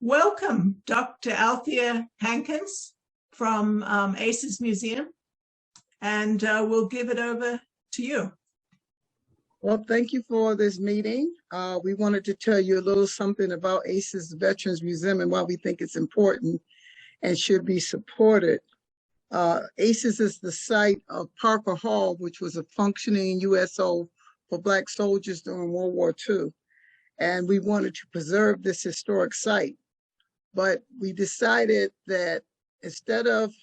Welcome, Dr. Althea Hankins from ACES Museum, and we'll give it over to you. Well, thank you for this meeting. We wanted to tell you a little something about ACES Veterans Museum and why we think it's important and should be supported. ACES is the site of Parker Hall, which was a functioning USO for Black soldiers during World War II. And we wanted to preserve this historic site. But we decided that instead of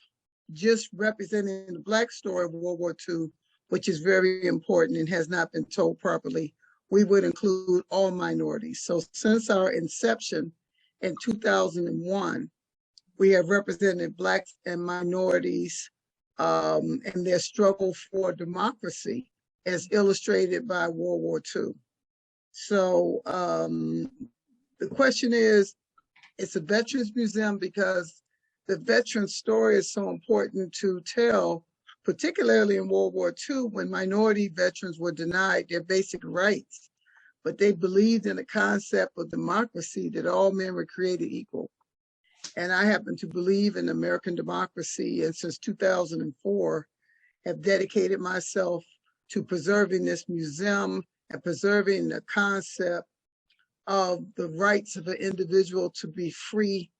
just representing the Black story of World War II, which is very important and has not been told properly, we would include all minorities. So since our inception in 2001, we have represented Blacks and minorities in their struggle for democracy as illustrated by World War II. So the question is, it's a Veterans Museum because the veteran story is so important to tell, particularly in World War II when minority veterans were denied their basic rights, but they believed in the concept of democracy, that all men were created equal. And I happen to believe in American democracy, and since 2004, have dedicated myself to preserving this museum and preserving the concept of the rights of an individual to be free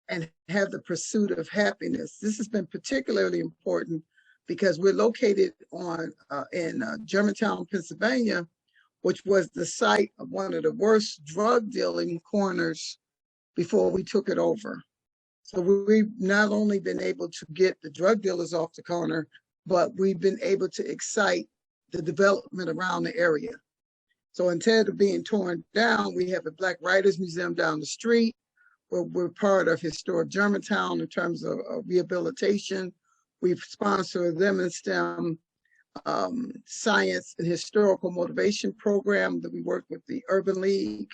and have the pursuit of happiness. This has been particularly important because we're located in Germantown, Pennsylvania, which was the site of one of the worst drug dealing corners before we took it over. So we've not only been able to get the drug dealers off the corner, but we've been able to excite the development around the area. So instead of being torn down, we have a Black Writers Museum down the street, where we're part of Historic Germantown in terms of rehabilitation. We've sponsored them in STEM science and historical motivation program that we work with the Urban League.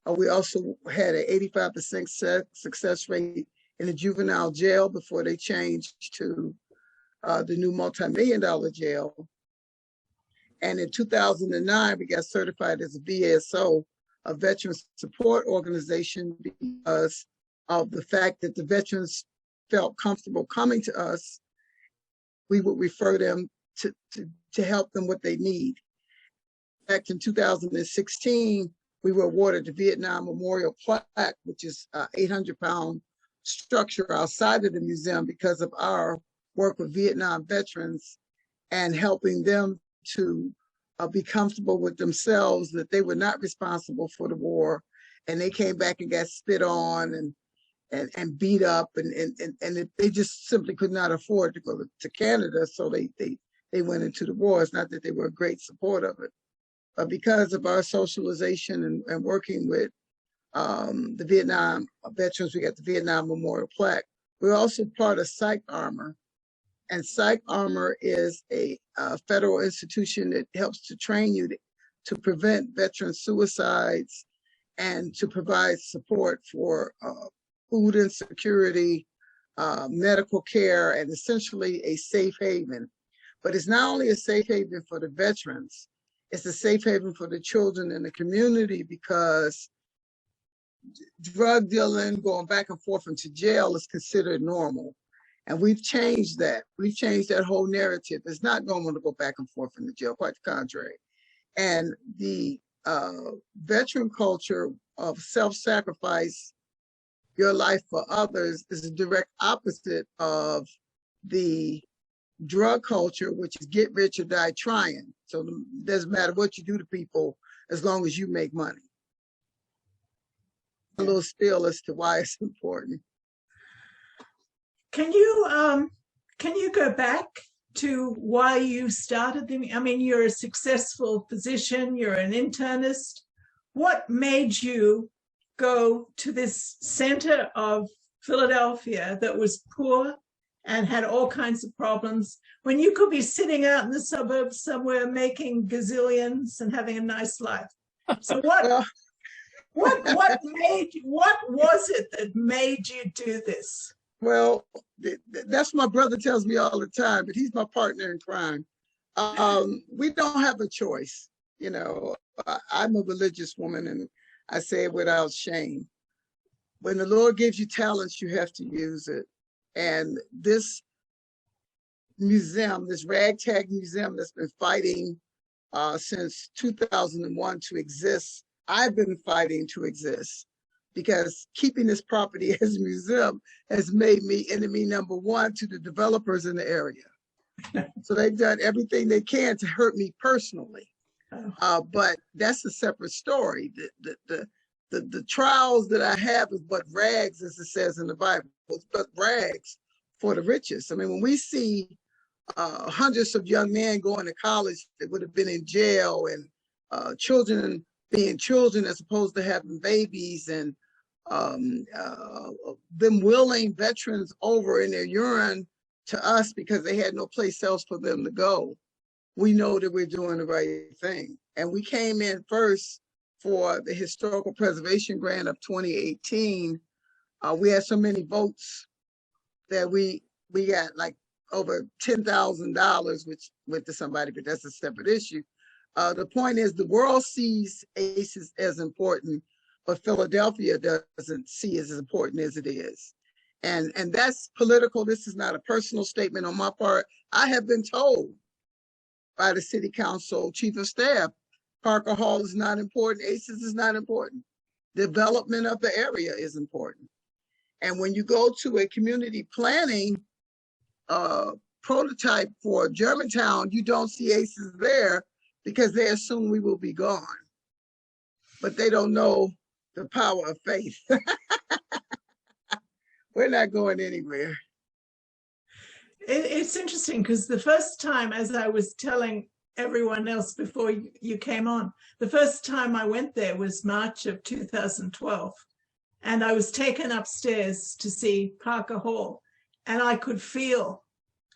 We also had an 85% success rate in the juvenile jail before they changed to the new multi-million-dollar jail. And in 2009, we got certified as a VSO, a veteran support organization, because of the fact that the veterans felt comfortable coming to us. We would refer them to help them what they need. Back in 2016, we were awarded the Vietnam Memorial Plaque, which is an 800-pound structure outside of the museum because of our work with Vietnam veterans and helping them to be comfortable with themselves, that they were not responsible for the war, and they came back and got spit on and beat up, and they just simply could not afford to go to Canada, so they went into the war. It's not that they were a great support of it, but because of our socialization and working with the Vietnam veterans, we got the Vietnam Memorial Plaque. We're also part of Psych Armor. And Psych Armor is a federal institution that helps to train you to prevent veteran suicides and to provide support for food insecurity, medical care, and essentially a safe haven. But it's not only a safe haven for the veterans, it's a safe haven for the children in the community, because drug dealing, going back and forth into jail, is considered normal. And we've changed that. We've changed that whole narrative. It's not normal to go back and forth in the jail, quite the contrary. And the veteran culture of self-sacrifice, your life for others, is a direct opposite of the drug culture, which is get rich or die trying. So it doesn't matter what you do to people as long as you make money. A little spiel as to why it's important. Can you go back to why you started them? I mean, you're a successful physician, you're an internist. What made you go to this center of Philadelphia that was poor and had all kinds of problems, when you could be sitting out in the suburbs somewhere making gazillions and having a nice life? So what was it that made you do this? Well, that's my brother tells me all the time, but he's my partner in crime. We don't have a choice. You know, I'm a religious woman, and I say it without shame. when the Lord gives you talents, you have to use it. And this museum, this ragtag museum that's been fighting since 2001 to exist, I've been fighting to exist, because keeping this property as a museum has made me enemy number one to the developers in the area. So they've done everything they can to hurt me personally. But that's a separate story. The trials that I have is but rags, as it says in the Bible. It's but rags for the richest. I mean, when we see hundreds of young men going to college that would have been in jail, and children being children as opposed to having babies, and them willing veterans over in their urine to us because they had no place else for them to go, we know that we're doing the right thing. And we came in first for the historical preservation grant of 2018. We had so many votes that we got like over $10,000, which went to somebody, but that's a separate issue. The point is, the world sees ACEs as important, but Philadelphia doesn't see it as important as it is. And that's political. This is not a personal statement on my part. I have been told by the city council chief of staff, Parker Hall is not important, ACEs is not important. Development of the area is important. And when you go to a community planning prototype for Germantown, you don't see ACEs there because they assume we will be gone. But they don't know the power of faith. We're not going anywhere. It's interesting because the first time, as I was telling everyone else before you came on, the first time I went there was March of 2012. And I was taken upstairs to see Parker Hall, and I could feel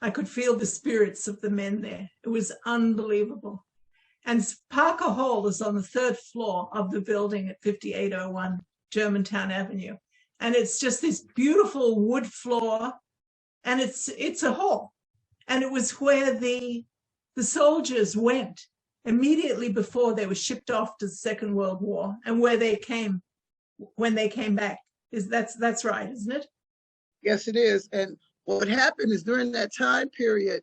the spirits of the men there. It was unbelievable. And Parker Hall is on the 3rd floor of the building at 5801 Germantown Avenue. And it's just this beautiful wood floor, and it's a hall. And it was where the soldiers went immediately before they were shipped off to the Second World War, and where they came when they came back. That's right, isn't it? Yes, it is. And what happened is, during that time period,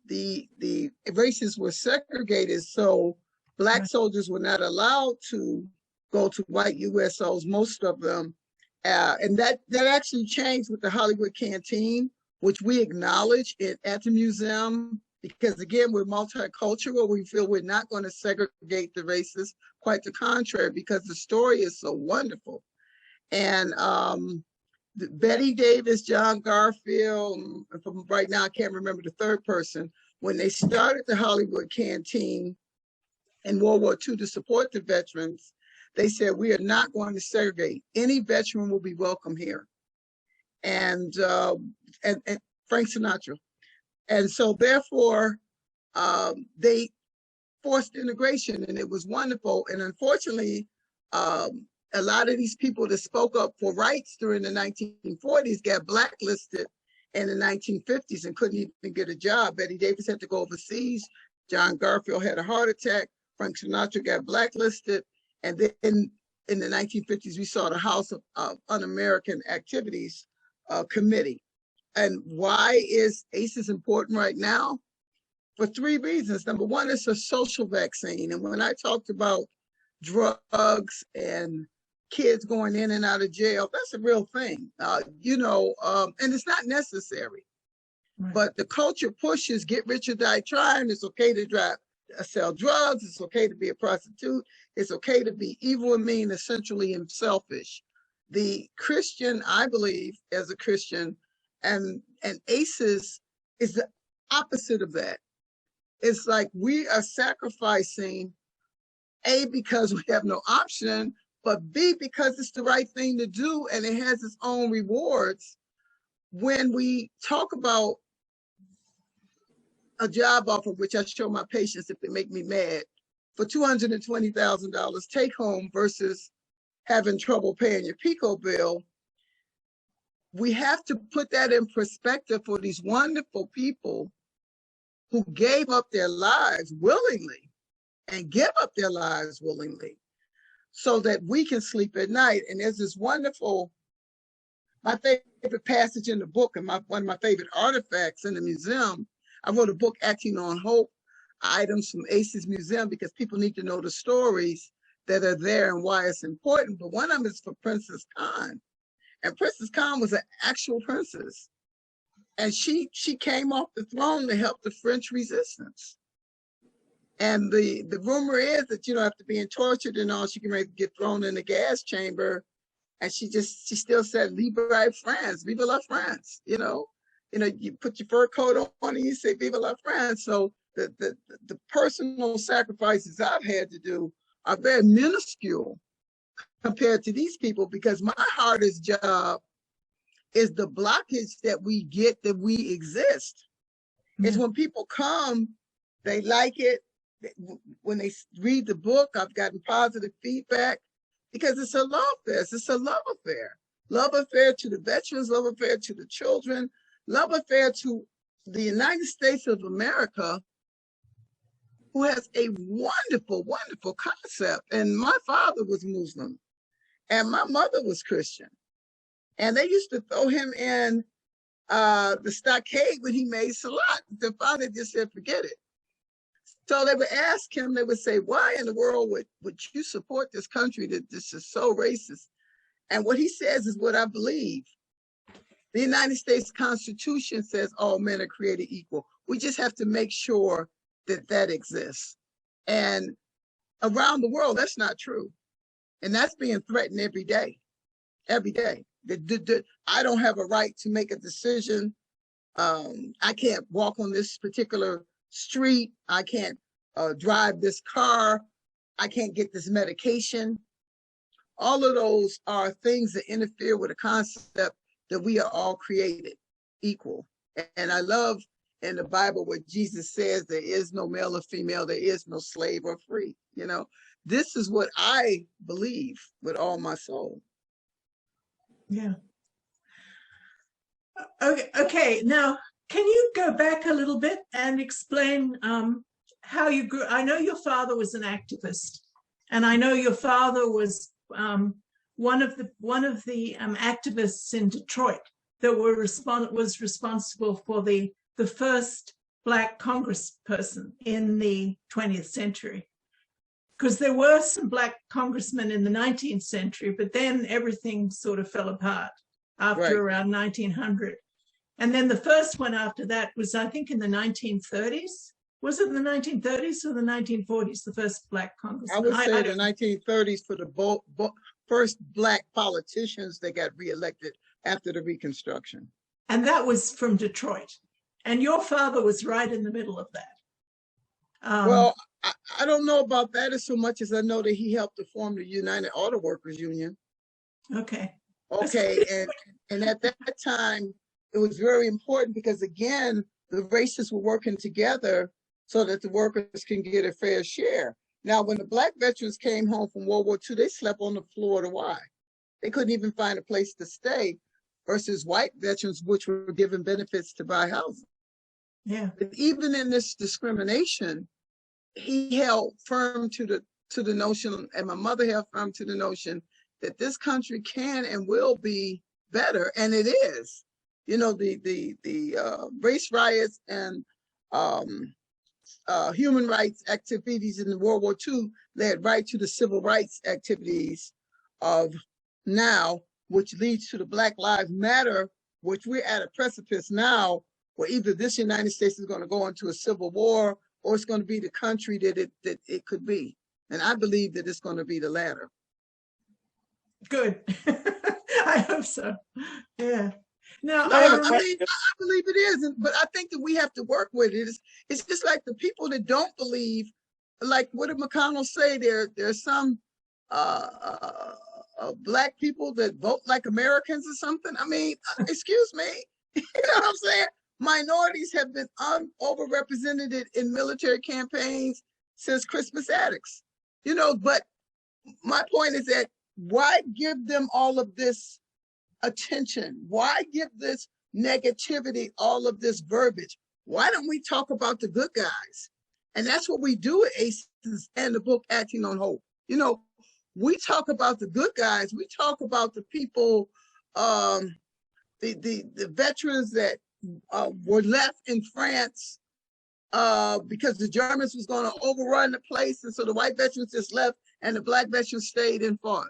the races were segregated, so Black soldiers were not allowed to go to white USOs, most of them. And that actually changed with the Hollywood Canteen, which we acknowledge at the museum, because again, we're multicultural. We feel we're not going to segregate the races, quite the contrary, because the story is so wonderful. And Betty Davis, John Garfield, from right now, I can't remember the third person, when they started the Hollywood Canteen in World War II to support the veterans, they said, we are not going to segregate. Any veteran will be welcome here. And Frank Sinatra. And so therefore, they forced integration, and it was wonderful. And unfortunately, a lot of these people that spoke up for rights during the 1940s got blacklisted in the 1950s and couldn't even get a job. Betty Davis had to go overseas. John Garfield had a heart attack. Frank Sinatra got blacklisted. And then in the 1950s, we saw the House of Un-American Activities Committee. And why is ACEs important right now? For 3 reasons. Number one, it's a social vaccine. And when I talked about drugs and kids going in and out of jail, that's a real thing, and it's not necessary. Right. But the culture pushes get rich or die trying. It's okay to sell drugs. It's okay to be a prostitute. It's okay to be evil and mean, essentially, and selfish. The Christian, I believe, as a Christian, and ACEs is the opposite of that. It's like we are sacrificing, A, because we have no option, but B, because it's the right thing to do and it has its own rewards. When we talk about a job offer, which I show my patients if they make me mad, for $220,000 take home versus having trouble paying your PICO bill, we have to put that in perspective for these wonderful people who gave up their lives willingly and give up their lives willingly. so that we can sleep at night. And there's this wonderful, my favorite passage in the book and one of my favorite artifacts in the museum. I wrote a book, Acting on Hope, items from ACES Museum, because people need to know the stories that are there and why it's important. But one of them is for Princess Khan. And Princess Khan was an actual princess. And she came off the throne to help the French resistance. And the rumor is that, after being tortured and all, she can get thrown in the gas chamber. And she still said, Libre France, Vive la France, you put your fur coat on and you say, Vive la France. So the personal sacrifices I've had to do are very minuscule compared to these people, because my hardest job is the blockage that we get that we exist. Mm-hmm. It's when people come, they like it. When they read the book, I've gotten positive feedback, because it's a love fest. It's a love affair. Love affair to the veterans, love affair to the children, love affair to the United States of America, who has a wonderful, wonderful concept. And my father was Muslim and my mother was Christian. And they used to throw him in the stockade when he made salat. The father just said, forget it. So they would ask him, they would say, why in the world would you support this country that this is so racist? And what he says is what I believe. The United States Constitution says all men are created equal. We just have to make sure that that exists. And around the world, that's not true. And that's being threatened every day, every day. I don't have a right to make a decision. I can't walk on this particular street. I can't drive this car. I can't get this medication. All of those are things that interfere with a concept that we are all created equal. And I love in the Bible where Jesus says there is no male or female, there is no slave or free. This is what I believe with all my soul. Yeah. Okay. Now, can you go back a little bit and explain how you grew? I know your father was an activist, and I know your father was one of the activists in Detroit that was responsible for the first Black congressperson in the 20th century. Because there were some Black congressmen in the 19th century, but then everything sort of fell apart after around 1900. And then the first one after that was, I think, in the 1930s. Was it in the 1930s or the 1940s, the first Black congressman? I would say the 1930s for the first Black politicians that got reelected after the Reconstruction. And that was from Detroit. And your father was right in the middle of that. Well, I don't know about that as so much as I know that he helped to form the United Auto Workers Union. Okay. And at that time, it was very important because, again, the races were working together so that the workers can get a fair share. Now, when the Black veterans came home from World War II, they slept on the floor to why? They couldn't even find a place to stay, versus white veterans, which were given benefits to buy housing. Yeah. But even in this discrimination, he held firm to the notion, and my mother held firm to the notion that this country can and will be better, and it is. The race riots and human rights activities in World War II led right to the civil rights activities of now, which leads to the Black Lives Matter, which we're at a precipice now where either this United States is going to go into a civil war or it's going to be the country that it could be. And I believe that it's going to be the latter. Good. I hope so. Yeah. Now, I believe it is, but I think that we have to work with it. It's just like the people that don't believe, like what did McConnell say? There's some Black people that vote like Americans or something. I mean, excuse me. You know what I'm saying? Minorities have been overrepresented in military campaigns since Christmas addicts. But my point is that why give them all of this attention? Why give this negativity all of this verbiage? Why don't we talk about the good guys? And that's what we do at ACES and the book Acting on Hope. we talk about the good guys. We talk about the people, the veterans that were left in France because the Germans was going to overrun the place, and so the white veterans just left, and the black veterans stayed and fought.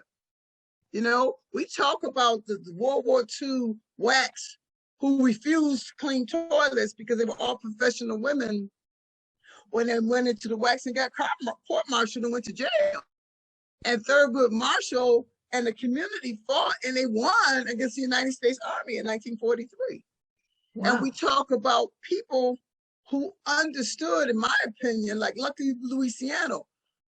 You know, we talk about the World War II WACs who refused to clean toilets because they were all professional women when they went into the WACs and got court-martialed and went to jail. And Thurgood Marshall and the community fought, and they won against the United States Army in 1943. Wow. And we talk about people who understood, in my opinion, like Lucky Louisiano.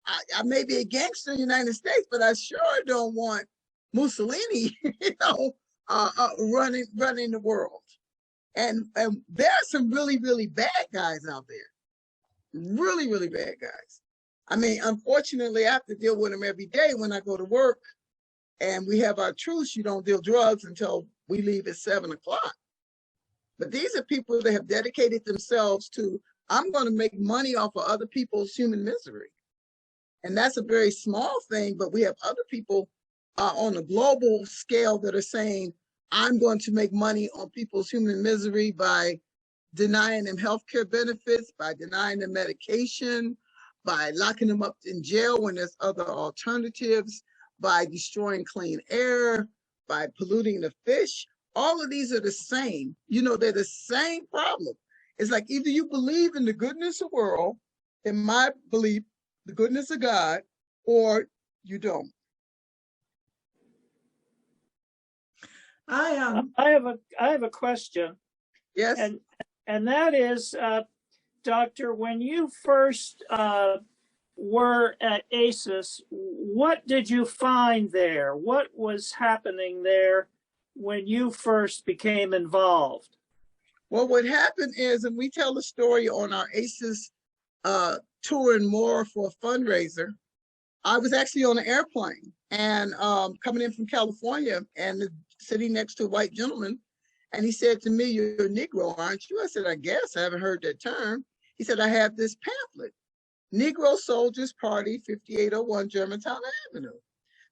I may be a gangster in the United States, but I sure don't want Mussolini, you know, running the world. And there are some really, really bad guys out there. Really, really bad guys. I mean, unfortunately, I have to deal with them every day when I go to work, and we have our truce. You don't deal drugs until we leave at 7 o'clock. But these are people that have dedicated themselves to, I'm going to make money off of other people's human misery. And that's a very small thing, but we have other people on a global scale that are saying, I'm going to make money on people's human misery by denying them healthcare benefits, by denying them medication, by locking them up in jail when there's other alternatives, by destroying clean air, by polluting the fish. All of these are the same. You know, they're the same problem. It's like either you believe in the goodness of the world, in my belief, the goodness of God, or you don't. I have a question. Yes. And that is, Doctor, when you first were at ACES, what did you find there? What was happening there when you first became involved? Well, what happened is, and we tell the story on our ACES tour and more for a fundraiser, I was actually on an airplane and coming in from California and sitting next to a white gentleman. And he said to me, "You're a Negro, aren't you?" I said, "I guess. I haven't heard that term." He said, "I have this pamphlet, Negro Soldiers Party, 5801 Germantown Avenue."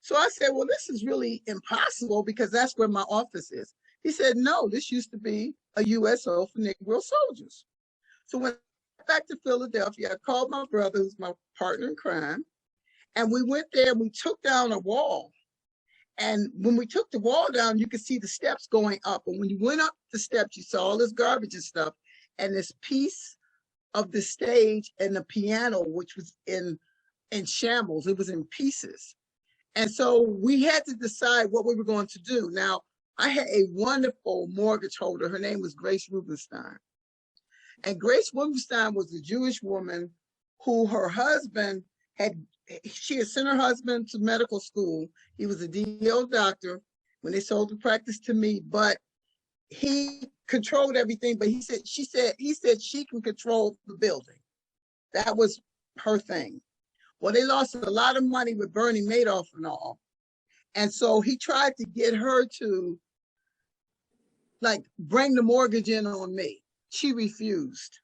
So I said, "Well, this is really impossible because that's where my office is." He said, "No, this used to be a USO for Negro soldiers." So when I went back to Philadelphia, I called my brother, who's my partner in crime, and we went there and we took down a wall. And when we took the wall down, you could see the steps going up. And when you went up the steps, you saw all this garbage and stuff, and this piece of the stage and the piano, which was in shambles. It was in pieces. And so we had to decide what we were going to do. Now, I had a wonderful mortgage holder. Her name was Grace Rubenstein. And Grace Rubenstein was a Jewish woman who her husband she had sent her husband to medical school. He was a DO doctor when they sold the practice to me, but he controlled everything. But he said she can control the building. That was her thing. Well, they lost a lot of money with Bernie Madoff and all. And so he tried to get her to like bring the mortgage in on me. She refused.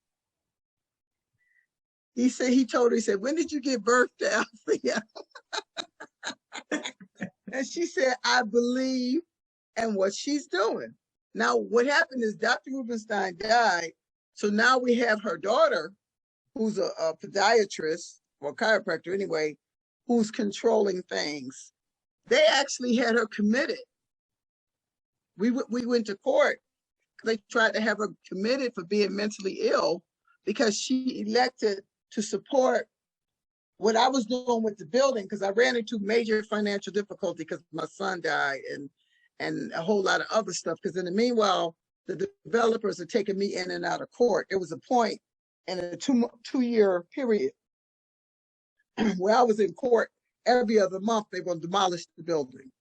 He told her, "When did you give birth to Althea?" And she said, "I believe in what she's doing." Now, what happened is Dr. Rubenstein died. So now we have her daughter, who's a podiatrist or chiropractor anyway, who's controlling things. They actually had her committed. We went to court. They tried to have her committed for being mentally ill because she elected to support what I was doing with the building, because I ran into major financial difficulty because my son died and a whole lot of other stuff. Because in the meanwhile, the developers are taking me in and out of court. There was a point in a two-year period where I was in court every other month. They were going to demolish the building.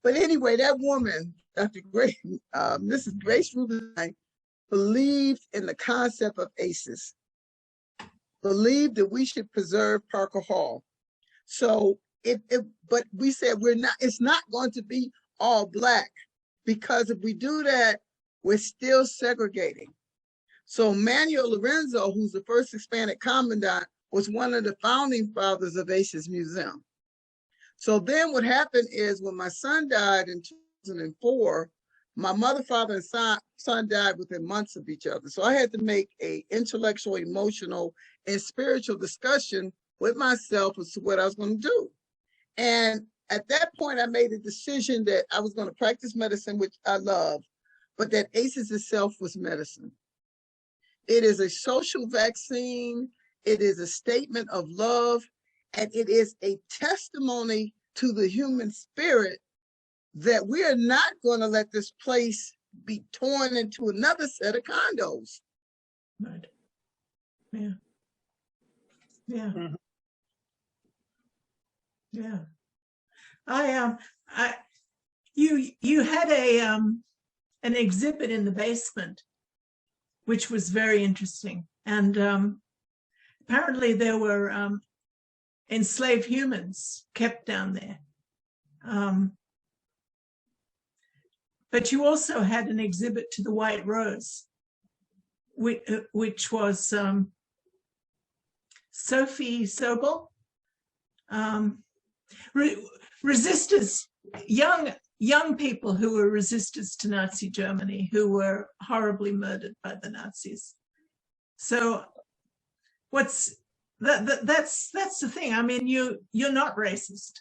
But anyway, that woman, Dr. Grace, Mrs. Grace Rubenstein, believed in the concept of ACEs, believed that we should preserve Parker Hall. So but we said it's not going to be all Black, because if we do that, we're still segregating. So Manuel Lorenzo, who's the first Hispanic commandant, was one of the founding fathers of ACES Museum. So then what happened is when my son died in 2004, my mother, father, and son died within months of each other. So I had to make a intellectual, emotional, and spiritual discussion with myself as to what I was going to do. And at that point, I made a decision that I was going to practice medicine, which I love, but that ACEs itself was medicine. It is a social vaccine. It is a statement of love, and it is a testimony to the human spirit that we are not going to let this place be torn into another set of condos. Right. Yeah. Yeah. Mhm. Yeah. You had an exhibit in the basement, which was very interesting, and apparently there were enslaved humans kept down there. But you also had an exhibit to the White Rose, which was Sophie Sobel, resistors, young people who were resistors to Nazi Germany, who were horribly murdered by the Nazis. So that's the thing. I mean, you're not racist.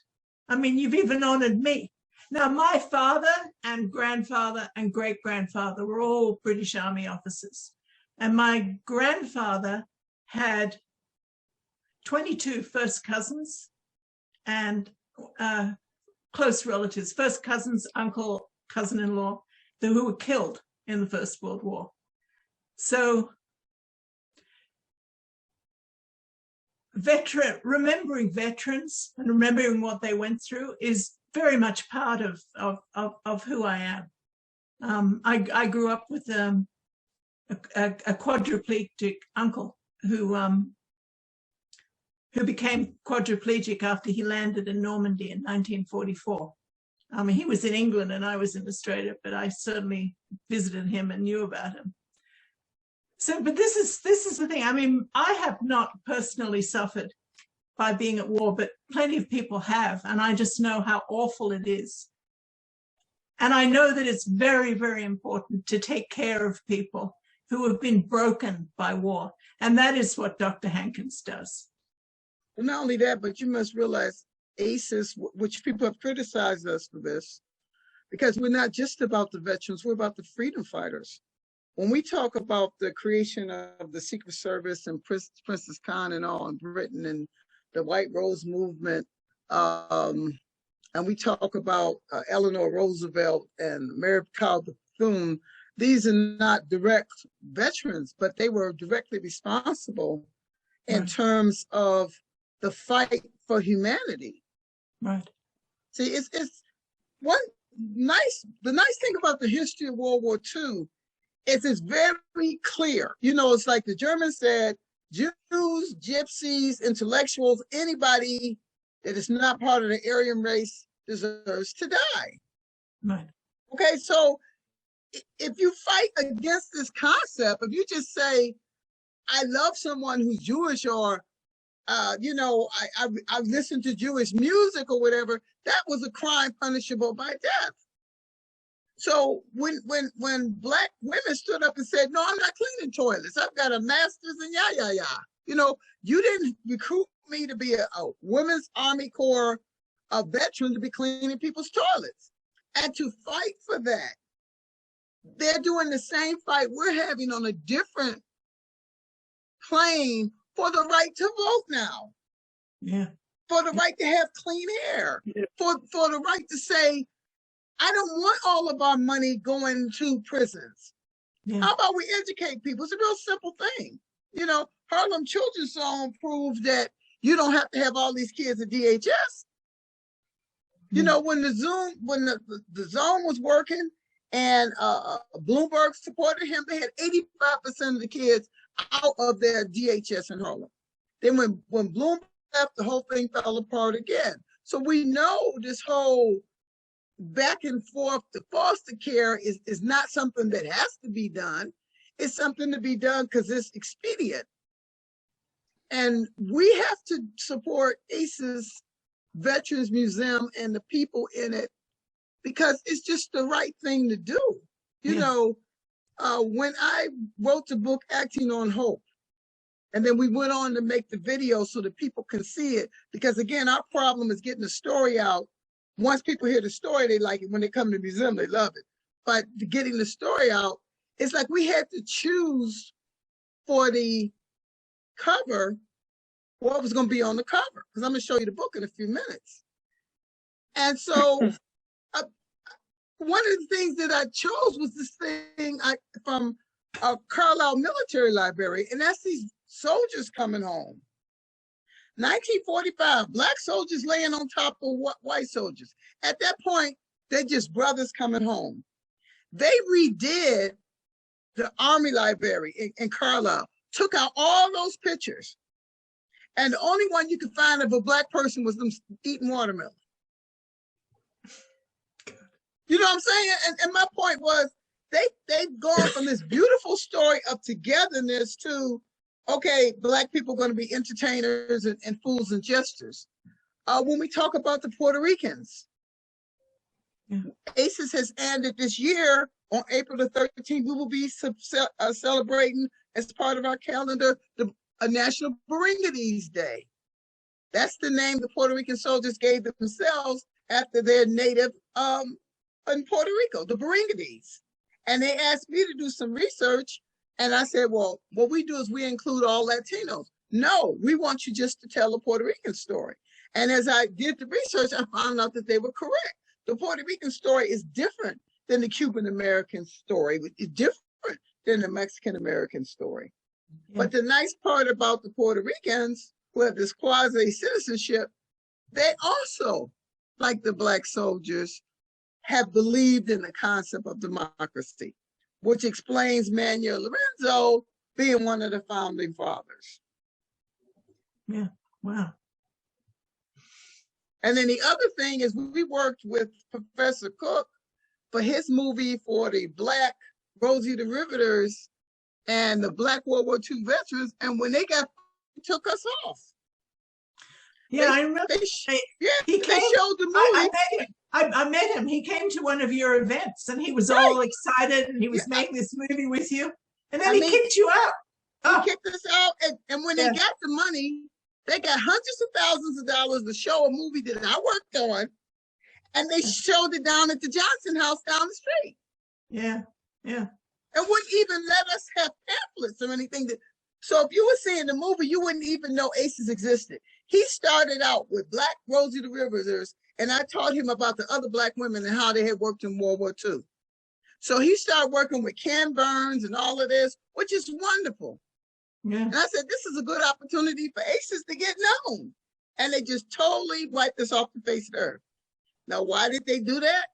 I mean, you've even honored me. Now, my father and grandfather and great-grandfather were all British Army officers. And my grandfather had 22 first cousins and close relatives, first cousins, uncle, cousin-in-law, who were killed in the First World War. So remembering veterans and remembering what they went through is very much part of who I am. I grew up with a quadriplegic uncle who became quadriplegic after he landed in Normandy in 1944. He was in England and I was in Australia, but I certainly visited him and knew about him. So, but this is the thing. I mean, I have not personally suffered by being at war, but plenty of people have, and I just know how awful it is. And I know that it's very, very important to take care of people who have been broken by war, and that is what Dr. Hankins does. Well, not only that, but you must realize ACEs, which people have criticized us for this, because we're not just about the veterans, we're about the freedom fighters. When we talk about the creation of the Secret Service and Princess Khan and all in Britain and the White Rose movement, and we talk about Eleanor Roosevelt and Mary Kyle Bethune, these are not direct veterans, but they were directly responsible in terms of the fight for humanity. Right. See, it's the nice thing about the history of World War II is it's very clear. You know, it's like the Germans said, Jews, gypsies, intellectuals, anybody that is not part of the Aryan race deserves to die. Right. Okay, so if you fight against this concept, if you just say, I love someone who's Jewish, or you know, I listen to Jewish music or whatever, that was a crime punishable by death. So when Black women stood up and said, no, I'm not cleaning toilets, I've got a master's in you know, you didn't recruit me to be a Women's Army Corps veteran to be cleaning people's toilets. And to fight for that, they're doing the same fight we're having on a different plane for the right to vote now. Yeah. For the right to have clean air. Yeah. For the right to say, I don't want all of our money going to prisons. Yeah. How about we educate people? It's a real simple thing. You know, Harlem Children's Zone proved that you don't have to have all these kids at DHS. You know, when the zone was working and Bloomberg supported him, they had 85% of the kids out of their DHS in Harlem. Then when Bloomberg left, the whole thing fell apart again. So we know this whole back and forth to foster care is not something that has to be done. It's something to be done because it's expedient. And we have to support ACEs Veterans Museum and the people in it because it's just the right thing to do. You know, when I wrote the book Acting on Hope, and then we went on to make the video so that people can see it, because again, our problem is getting the story out. Once people hear the story, they like it. When they come to the museum, they love it. But getting the story out, it's like we had to choose for the cover what was going to be on the cover, because I'm going to show you the book in a few minutes. And so one of the things that I chose was this thing from a Carlisle Military Library, and that's these soldiers coming home. 1945, Black soldiers laying on top of white soldiers. At that point, they're just brothers coming home. They redid the Army Library in Carlisle, took out all those pictures, and the only one you could find of a Black person was them eating watermelon. You know what I'm saying? And my point was, they've gone from this beautiful story of togetherness to, okay, Black people are going to be entertainers and fools and jesters. When we talk about the Puerto Ricans, ACES has ended this year on April the 13th. We will be celebrating as part of our calendar a National Baringadis Day. That's the name the Puerto Rican soldiers gave themselves after their native in Puerto Rico, the Baringadis. And they asked me to do some research, and I said, well, what we do is we include all Latinos. No, we want you just to tell a Puerto Rican story. And as I did the research, I found out that they were correct. The Puerto Rican story is different than the Cuban American story. It's different than the Mexican American story. But the nice part about the Puerto Ricans who have this quasi-citizenship, they also, like the Black soldiers, have believed in the concept of democracy, which explains Manuel Lorenzo being one of the founding fathers. Yeah, wow. And then the other thing is we worked with Professor Cook for his movie for the Black Rosie the Riveters and the Black World War II veterans, and when they took us off. Yeah, I remember. They showed the movie. I met him. He came to one of your events, and he was all excited, and he was making this movie with you. And then he kicked you out. He kicked us out, and when they got the money, they got hundreds of thousands of dollars to show a movie that I worked on, and they showed it down at the Johnson House down the street. Yeah, yeah. And wouldn't even let us have pamphlets or anything. So if you were seeing the movie, you wouldn't even know ACES existed. He started out with Black Rosie the Riveters, and I taught him about the other Black women and how they had worked in World War II. So he started working with Ken Burns and all of this, which is wonderful. Yeah. And I said, this is a good opportunity for ACES to get known. And they just totally wiped us off the face of the earth. Now, why did they do that?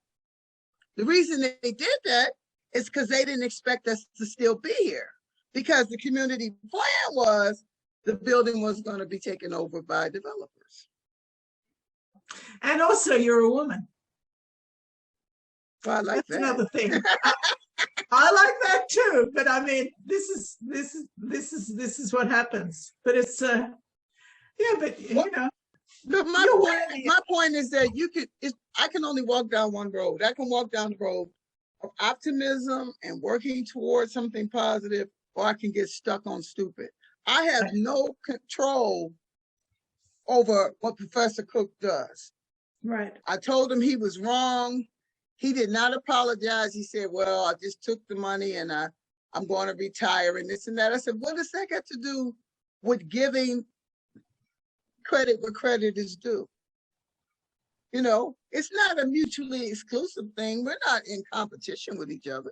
The reason that they did that is because they didn't expect us to still be here. Because the community plan was the building was going to be taken over by developers. And also, you're a woman. Well, I like That's that. another thing. I like that too. But I mean, this is what happens. But it's yeah. But you know. But my point is that I can only walk down one road. I can walk down the road of optimism and working towards something positive, or I can get stuck on stupid. I have no control over what Professor Cook does. Right. I told him he was wrong. He did not apologize. He said, well, I just took the money and I'm going to retire and this and that. I said, what does that got to do with giving credit where credit is due? You know, it's not a mutually exclusive thing. We're not in competition with each other.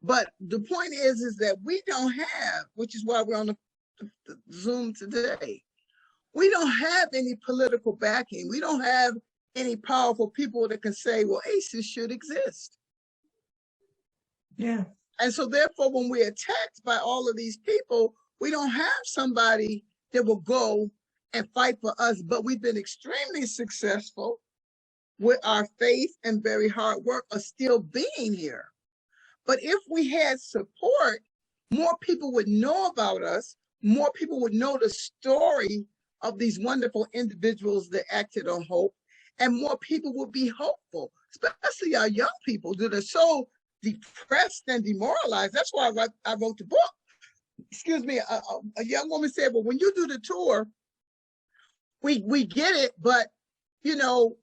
But the point is that we don't have, which is why we're on the Zoom today, we don't have any political backing. We don't have any powerful people that can say, well, ACES should exist. Yeah. And so therefore, when we're attacked by all of these people, we don't have somebody that will go and fight for us, but we've been extremely successful with our faith and very hard work of still being here. But if we had support, more people would know about us, more people would know the story of these wonderful individuals that acted on hope, and more people would be hopeful, especially our young people that are so depressed and demoralized. That's why I wrote the book. Excuse me, a young woman said, well, when you do the tour, we get it, but you know,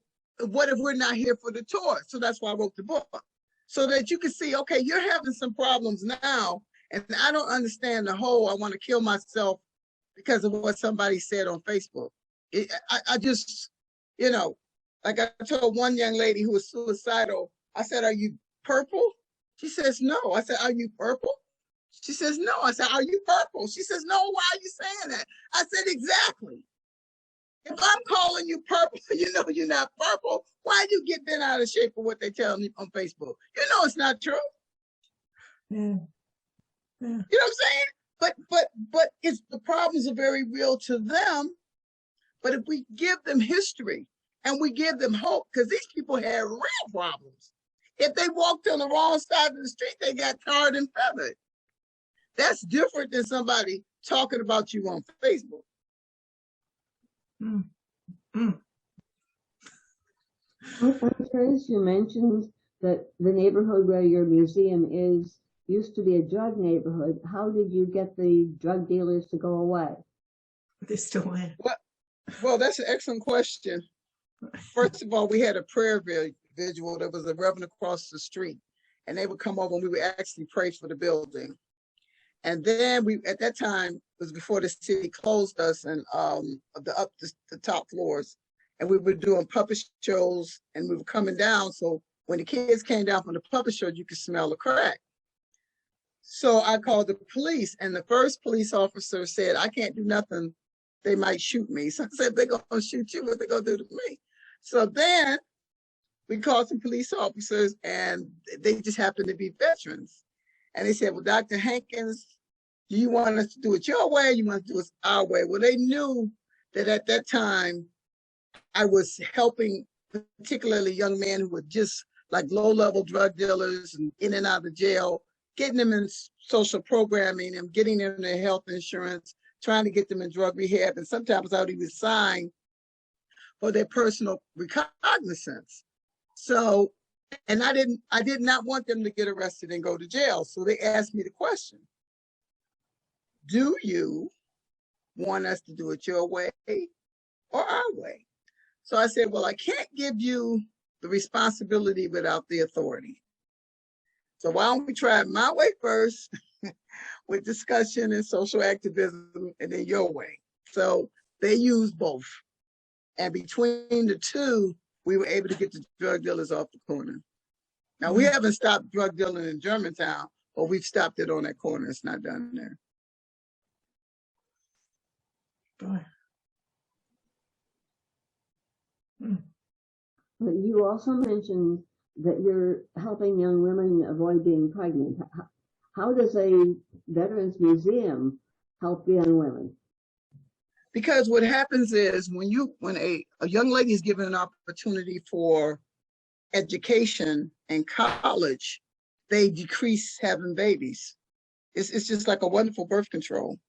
what if we're not here for the tour? So that's why I wrote the book, so that you can see, okay, you're having some problems now, and I don't understand the whole I want to kill myself because of what somebody said on Facebook. I just, you know, like I told one young lady who was suicidal, I said, are you purple? She says, no. I said, are you purple? She says, no. I said, are you purple? She says, no. Why are you saying that? I said, exactly. If I'm calling you purple, you know you're not purple. Why you get bent out of shape for what they tell me on Facebook? You know it's not true. Yeah. Yeah. You know what I'm saying? But it's, the problems are very real to them. But if we give them history and we give them hope, because these people had real problems. If they walked on the wrong side of the street, they got tarred and feathered. That's different than somebody talking about you on Facebook. Mm. Mm. Trace, you mentioned that the neighborhood where your museum is used to be a drug neighborhood. How did you get the drug dealers to go away? They're still there. Well, that's an excellent question. First of all, we had a prayer vigil. There was a reverend across the street, and they would come over and we would actually pray for the building. And then we, at that time, it was before the city closed us and the top floors, and we were doing puppet shows, and we were coming down. So when the kids came down from the puppet show, you could smell the crack. So I called the police, and the first police officer said, I can't do nothing. They might shoot me. So I said, they're going to shoot you. What they going to do to me? So then we called some police officers, and they just happened to be veterans. And they said, well, Dr. Hankins, do you want us to do it your way? Or you want to do it our way? Well, they knew that at that time, I was helping particularly young men who were just like low-level drug dealers and in and out of jail, getting them in social programming and getting them their health insurance, trying to get them in drug rehab. And sometimes I would even sign for their personal recognizance. So, and I did not want them to get arrested and go to jail. So they asked me the question, do you want us to do it your way or our way? So I said, well, I can't give you the responsibility without the authority. So why don't we try it my way first with discussion and social activism, and then your way. So they used both. And between the two, we were able to get the drug dealers off the corner. Now, we haven't stopped drug dealing in Germantown, but we've stopped it on that corner. It's not done there. Boy. Mm. But you also mentioned that you're helping young women avoid being pregnant. How does a Veterans Museum help young women? Because what happens is when a young lady is given an opportunity for education and college, they decrease having babies. It's just like a wonderful birth control,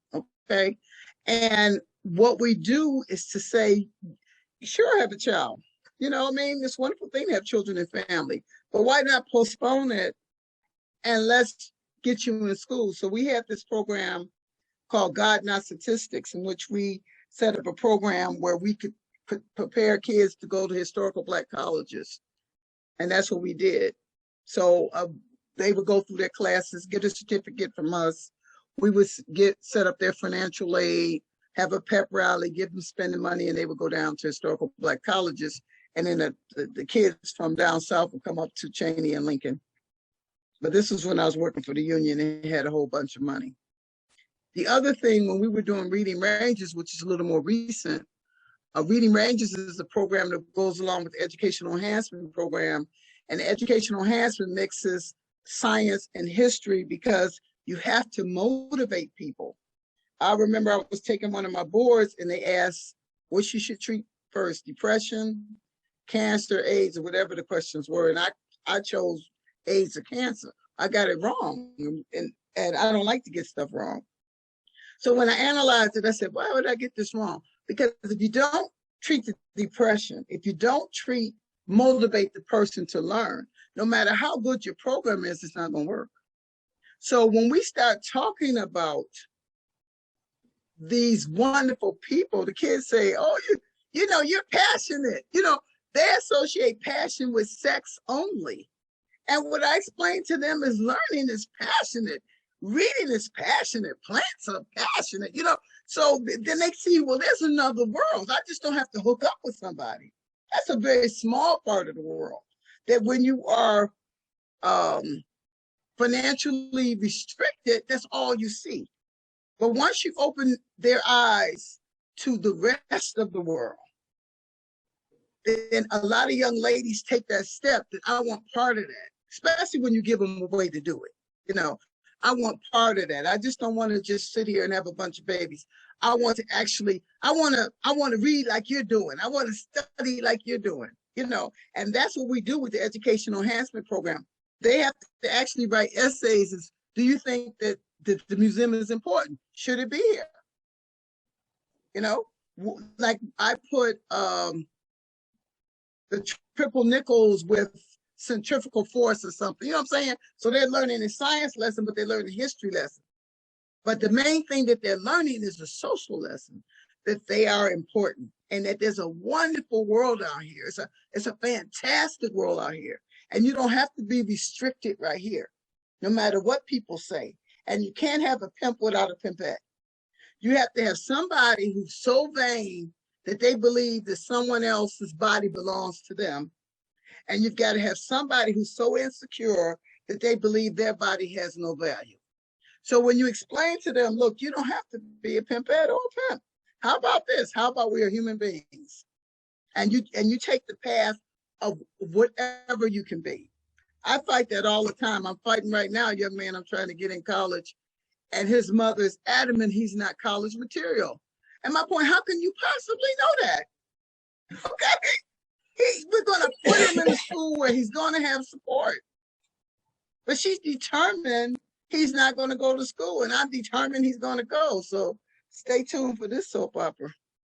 okay? And what we do is to say, sure, have a child. You know what I mean? It's a wonderful thing to have children and family, but why not postpone it and let's get you in school? So we have this program called God Not Statistics, in which we set up a program where we could prepare kids to go to historical Black colleges. And that's what we did. So they would go through their classes, get a certificate from us. We would set up their financial aid, have a pep rally, give them spending money, and they would go down to historical Black colleges. And then the kids from down south would come up to Cheney and Lincoln. But this was when I was working for the union and had a whole bunch of money. The other thing, when we were doing Reading Ranges, which is a little more recent, Reading Ranges is a program that goes along with the Educational Enhancement Program. And the Educational Enhancement mixes science and history because you have to motivate people. I remember I was taking one of my boards and they asked what you should treat first, depression, cancer, AIDS, or whatever the questions were. And I chose AIDS or cancer. I got it wrong. And I don't like to get stuff wrong. So when I analyzed it, I said, why would I get this wrong? Because if you don't treat the depression, if you don't motivate the person to learn, no matter how good your program is, it's not going to work. So when we start talking about these wonderful people, the kids say, oh, you know, you're passionate. You know, they associate passion with sex only. And what I explain to them is learning is passionate. Reading is passionate. Plants are passionate, you know. So then they see, well, there's another world. I just don't have to hook up with somebody. That's a very small part of the world. That when you are financially restricted, that's all you see. But once you open their eyes to the rest of the world, then a lot of young ladies take that step that I want part of that, especially when you give them a way to do it. You know, I want part of that. I just don't want to just sit here and have a bunch of babies. I want to actually, I want to read like you're doing. I want to study like you're doing, you know, and that's what we do with the Educational Enhancement Program. They have to actually write essays. Is, do you think that the museum is important? Should it be here? You know, like I put the triple nickels with centrifugal force or something, you know what I'm saying? So they're learning a science lesson, but they're learning a history lesson. But the main thing that they're learning is a social lesson, that they are important and that there's a wonderful world out here. It's a fantastic world out here. And you don't have to be restricted right here, no matter what people say. And you can't have a pimp without a pimpette. You have to have somebody who's so vain that they believe that someone else's body belongs to them. And you've got to have somebody who's so insecure that they believe their body has no value. So when you explain to them, look, you don't have to be a pimpette or a pimp. How about this? How about we are human beings? And you take the path of whatever you can be. I fight that all the time. I'm fighting right now, a young man I'm trying to get in college, and his mother is adamant he's not college material. And my point, how can you possibly know that? Okay, we're going to put him in a school where he's going to have support. But she's determined he's not going to go to school, and I'm determined he's going to go. So stay tuned for this soap opera.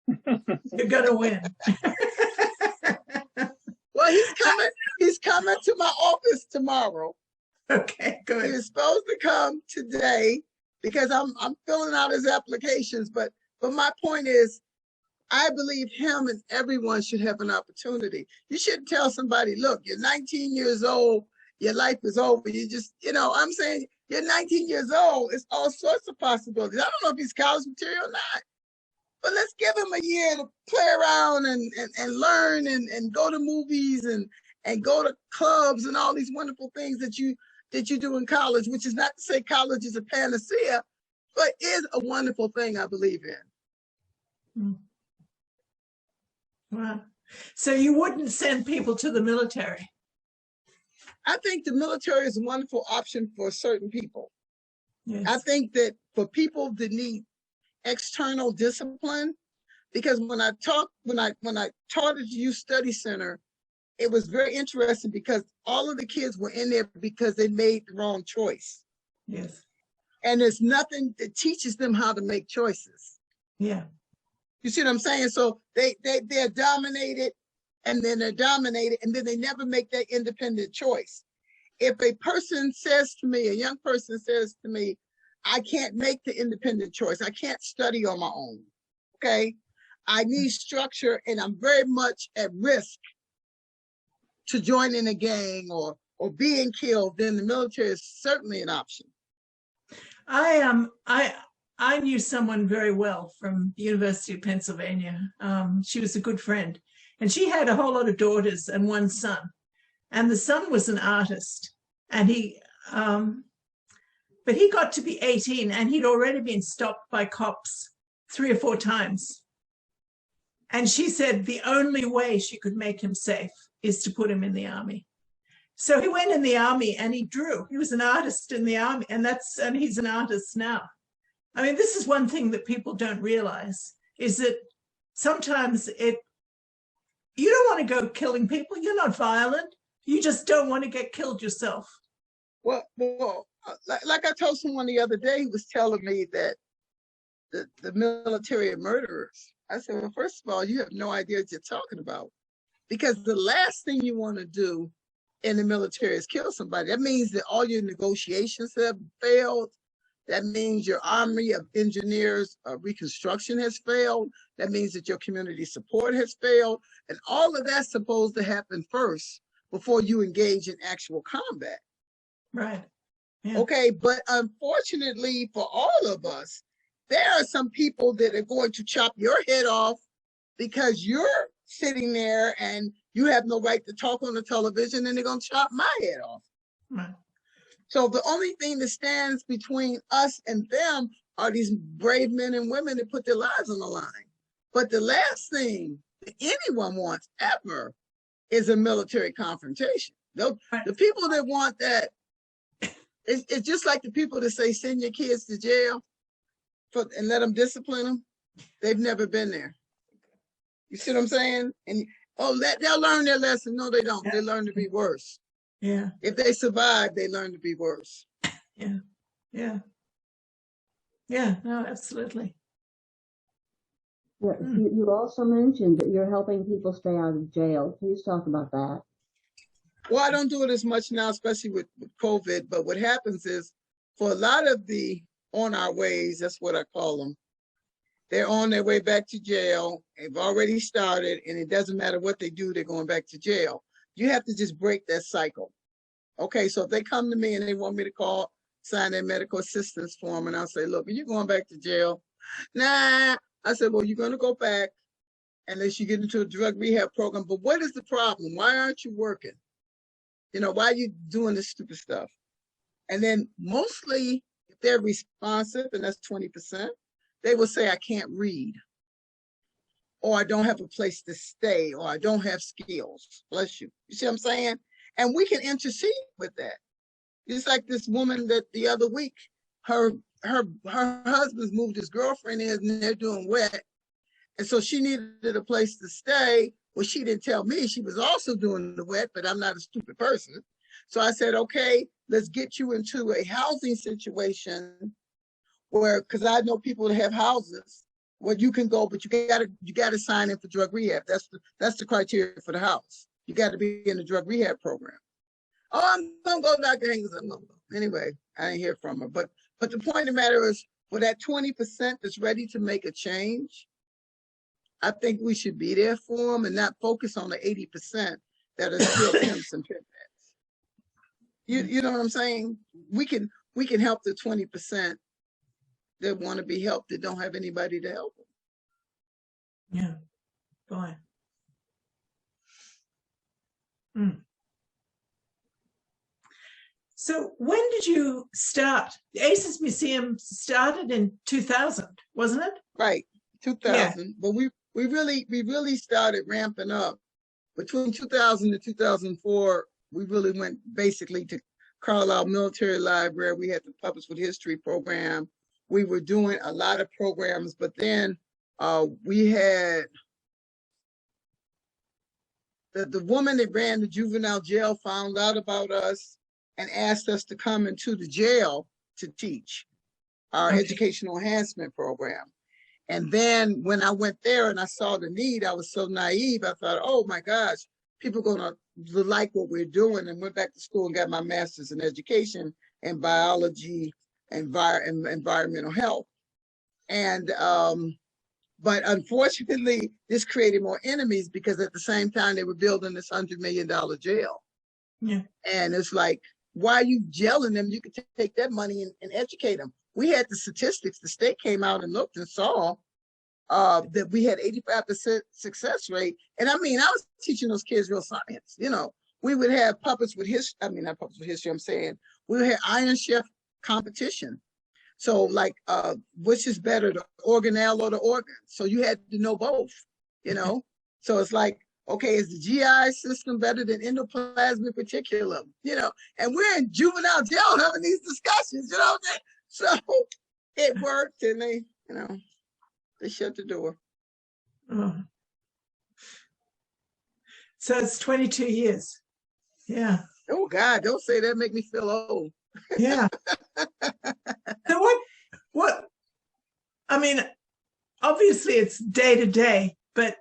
You're going to win. Well, he's coming to my office tomorrow. Okay, good. He was supposed to come today because I'm filling out his applications. But my point is, I believe him and everyone should have an opportunity. You shouldn't tell somebody, look, you're 19 years old, your life is over. You just, you know, I'm saying you're 19 years old. It's all sorts of possibilities. I don't know if he's college material or not. But let's give him a year to play around and learn and go to movies and go to clubs and all these wonderful things that you do in college, which is not to say college is a panacea, but is a wonderful thing, I believe in. Wow. So you wouldn't send people to the military? I think the military is a wonderful option for certain people. Yes. I think that for people that need external discipline, because when I taught at the Youth Study Center, it was very interesting because all of the kids were in there because they made the wrong choice. Yes. And there's nothing that teaches them how to make choices. Yeah. You see what I'm saying? So they're dominated, and then they're dominated, and then they never make that independent choice. If a person says to me, a young person says to me, I can't make the independent choice. I can't study on my own, okay? I need structure, and I'm very much at risk to joining a gang or being killed, then the military is certainly an option. I knew someone very well from the University of Pennsylvania. She was a good friend, and she had a whole lot of daughters and one son, and the son was an artist, and but he got to be 18 and he'd already been stopped by cops 3 or 4 times. And she said the only way she could make him safe is to put him in the army. So he went in the army and he drew. He was an artist in the army, and he's an artist now. I mean, this is one thing that people don't realize, is that sometimes you don't want to go killing people. You're not violent. You just don't want to get killed yourself. Well, like I told someone the other day, he was telling me that the military are murderers. I said, well, first of all, you have no idea what you're talking about. Because the last thing you want to do in the military is kill somebody. That means that all your negotiations have failed. That means your army of engineers reconstruction has failed. That means that your community support has failed. And all of that's supposed to happen first before you engage in actual combat. Right. Yeah. Okay, but unfortunately for all of us, there are some people that are going to chop your head off because you're sitting there and you have no right to talk on the television, and they're going to chop my head off. Right. So the only thing that stands between us and them are these brave men and women that put their lives on the line. But the last thing that anyone wants ever is a military confrontation. The people that want that, it's just like the people that say send your kids to jail and let them discipline them. They've never been there. You see what I'm saying? And they'll learn their lesson. No, they don't. They learn to be worse. Yeah. If they survive, they learn to be worse. Yeah. Yeah. Yeah. No, absolutely. Yeah, you also mentioned that you're helping people stay out of jail. Please talk about that. Well, I don't do it as much now, especially with COVID. But what happens is, for a lot of the on our ways, that's what I call them, they're on their way back to jail. They've already started, and it doesn't matter what they do, they're going back to jail. You have to just break that cycle. Okay, so if they come to me and they want me to sign their medical assistance form, and I'll say, look, are you going back to jail? Nah. I said, well, you're going to go back unless you get into a drug rehab program. But what is the problem? Why aren't you working? You know, why are you doing this stupid stuff? And then mostly, if they're responsive, and that's 20%, they will say, I can't read, or I don't have a place to stay, or I don't have skills. Bless you. You see what I'm saying? And we can intercede with that. It's like this woman that the other week, her husband's moved his girlfriend in, and they're doing wet. And so she needed a place to stay. Well, she didn't tell me she was also doing the wet, but I'm not a stupid person. So I said, okay, let's get you into a housing situation where, because I know people that have houses where you can go, but you gotta sign in for drug rehab. That's the criteria for the house. You got to be in the drug rehab program. Oh, I'm gonna go, Dr. Hankins. I'm gonna go. Anyway, I didn't hear from her. But the point of the matter is, for that 20% that's ready to make a change, I think we should be there for them and not focus on the 80% that are still pimps and pimpets. You know what I'm saying? We can help the 20% that want to be helped, that don't have anybody to help them. Yeah. Boy. Mm. So when did you start? The ACES Museum started in 2000, wasn't it? Right, 2000. Yeah. But we really started ramping up between 2000 and 2004. We really went basically to Carlisle Military Library. We had the Puppets with History program. We were doing a lot of programs, but then we had the woman that ran the juvenile jail found out about us and asked us to come into the jail to teach our educational enhancement program. And then when I went there and I saw the need, I was so naive. I thought, oh my gosh, people are gonna like what we're doing, and went back to school and got my master's in education and biology and environmental health. And but unfortunately, this created more enemies, because at the same time they were building this $100 million jail. Yeah. And it's like, why are you jailing them? You could take that money and educate them. We had the statistics. The state came out and looked and saw that we had 85% success rate. And I mean, I was teaching those kids real science. You know, we would have puppets with history. I mean, not puppets with history. I'm saying we would have Iron Chef competition. So like, which is better, the organelle or the organ? So you had to know both, you know? So it's like, okay, is the GI system better than endoplasmic reticulum? You know, and we're in juvenile jail having these discussions, you know what I'm saying? So it worked, and they, you know, they shut the door. Oh. So it's 22 years. Yeah. Oh God, don't say that, make me feel old. Yeah. So what, I mean, obviously it's day to day, but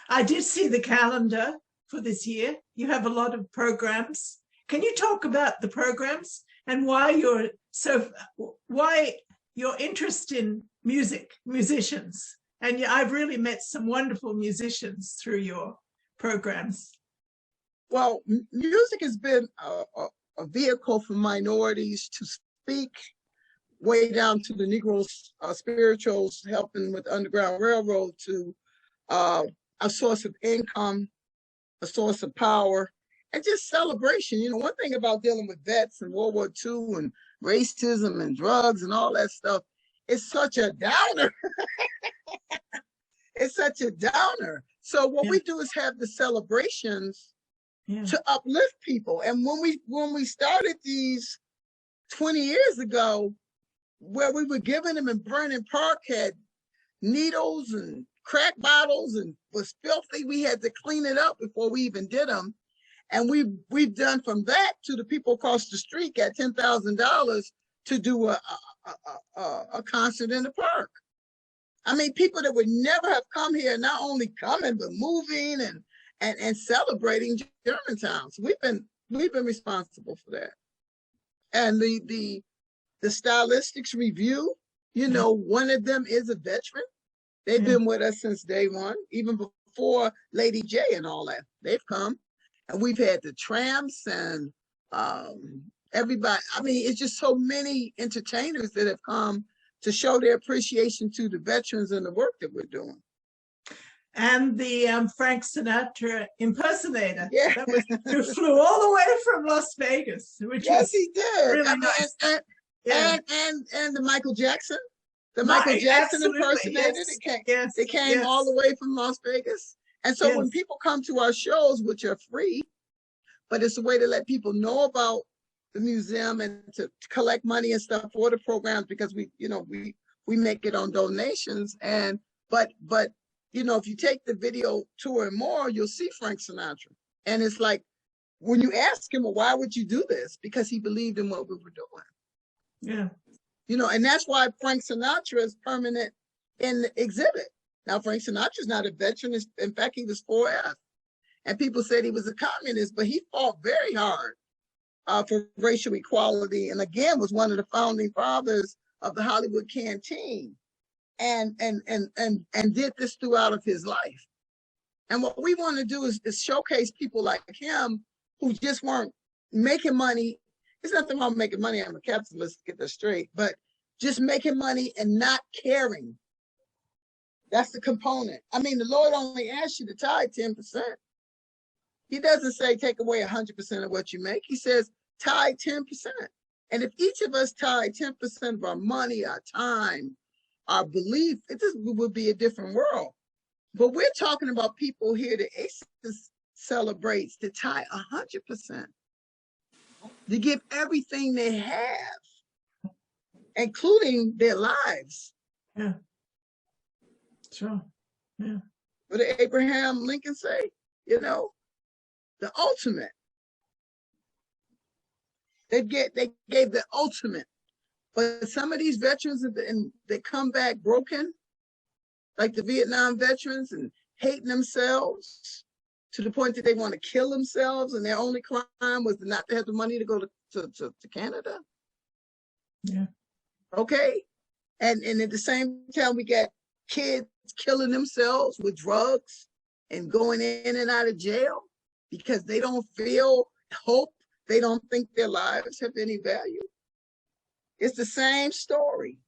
I did see the calendar for this year. You have a lot of programs. Can you talk about the programs and why your interest in musicians? And I've really met some wonderful musicians through your programs. Well, music has been a vehicle for minorities to speak way down to the Negroes, spirituals, helping with Underground Railroad, to a source of income, a source of power, and just celebration. You know, one thing about dealing with vets and World War II and racism and drugs and all that stuff, it's such a downer. It's such a downer. So what we do is have the celebrations to uplift people. And when we started these 20 years ago, where we were giving them in Vernon Park had needles and crack bottles and was filthy, we had to clean it up before we even did them. And we've done from that to the people across the street got $10,000 to do a concert in the park. I mean, people that would never have come here, not only coming, but moving and celebrating Germantown. So we've been responsible for that. And the stylistics review, you know, one of them is a veteran. They've been with us since day one, even before Lady J and all that. They've come, and we've had the Tramps and everybody. I mean, it's just so many entertainers that have come to show their appreciation to the veterans and the work that we're doing. And the Frank Sinatra impersonator. Yeah. Who flew all the way from Las Vegas, which was he did. Really nice. And the Michael Jackson. The Michael Jackson impersonator. Yes. They came all the way from Las Vegas. And so when people come to our shows, which are free, but it's a way to let people know about the museum and to collect money and stuff for the programs, because we make it on donations. And but you know, if you take the video tour and more, you'll see Frank Sinatra. And it's like, when you ask him, well, why would you do this? Because he believed in what we were doing. Yeah. You know, and that's why Frank Sinatra is permanent in the exhibit. Now, Frank Sinatra's not a veteran. In fact, he was 4F. And people said he was a communist, but he fought very hard for racial equality. And again, was one of the founding fathers of the Hollywood Canteen. And did this throughout of his life. And what we want to do is showcase people like him who just weren't making money. There's nothing wrong with making money. I'm a capitalist, get that straight, but just making money and not caring. That's the component. I mean, the Lord only asks you to tithe 10%. He doesn't say take away 100% of what you make. He says tithe 10%. And if each of us tithe 10% of our money, our time, our belief, would be a different world. But we're talking about people here that ACES celebrates to tie 100%, to give everything they have, including their lives. Yeah, sure. Yeah. What did Abraham Lincoln say? You know, the ultimate. They gave the ultimate. But some of these veterans, they come back broken, like the Vietnam veterans, and hating themselves to the point that they want to kill themselves, and their only crime was not to have the money to go to Canada. Yeah. Okay. And at the same time, we got kids killing themselves with drugs and going in and out of jail because they don't feel hope. They don't think their lives have any value. It's the same story.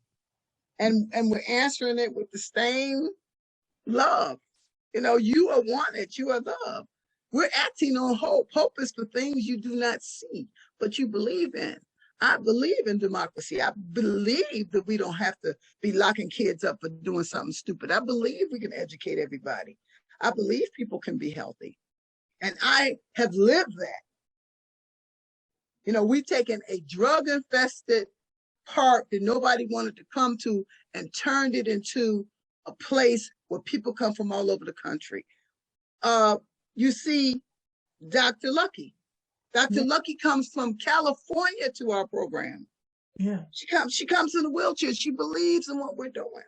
And we're answering it with the same love. You know, you are wanted, you are loved. We're acting on hope. Hope is for things you do not see, but you believe in. I believe in democracy. I believe that we don't have to be locking kids up for doing something stupid. I believe we can educate everybody. I believe people can be healthy. And I have lived that. You know, we've taken a drug-infested park that nobody wanted to come to and turned it into a place where people come from all over the country. You see Dr. Lucky. Dr. Lucky comes from California to our program. Yeah. She comes in a wheelchair. She believes in what we're doing.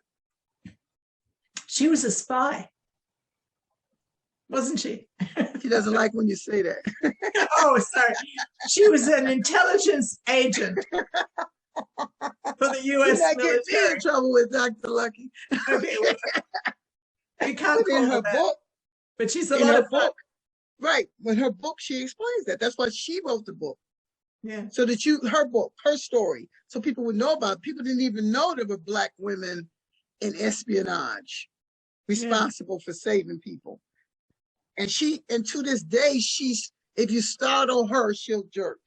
She was a spy, wasn't she? She doesn't like when you say that. Oh, sorry. She was an intelligence agent for the You're U.S. not getting me military. in trouble with Dr. Lucky. Okay, well, you can't But in call her her that, book, but she's a in lot her of fun. book, right? When her book, she explains that. That's why she wrote the book. Yeah, So that her book, her story, so people would know about it. People didn't even know there were Black women in espionage responsible for saving people. And to this day, if you startle her, she'll jerk.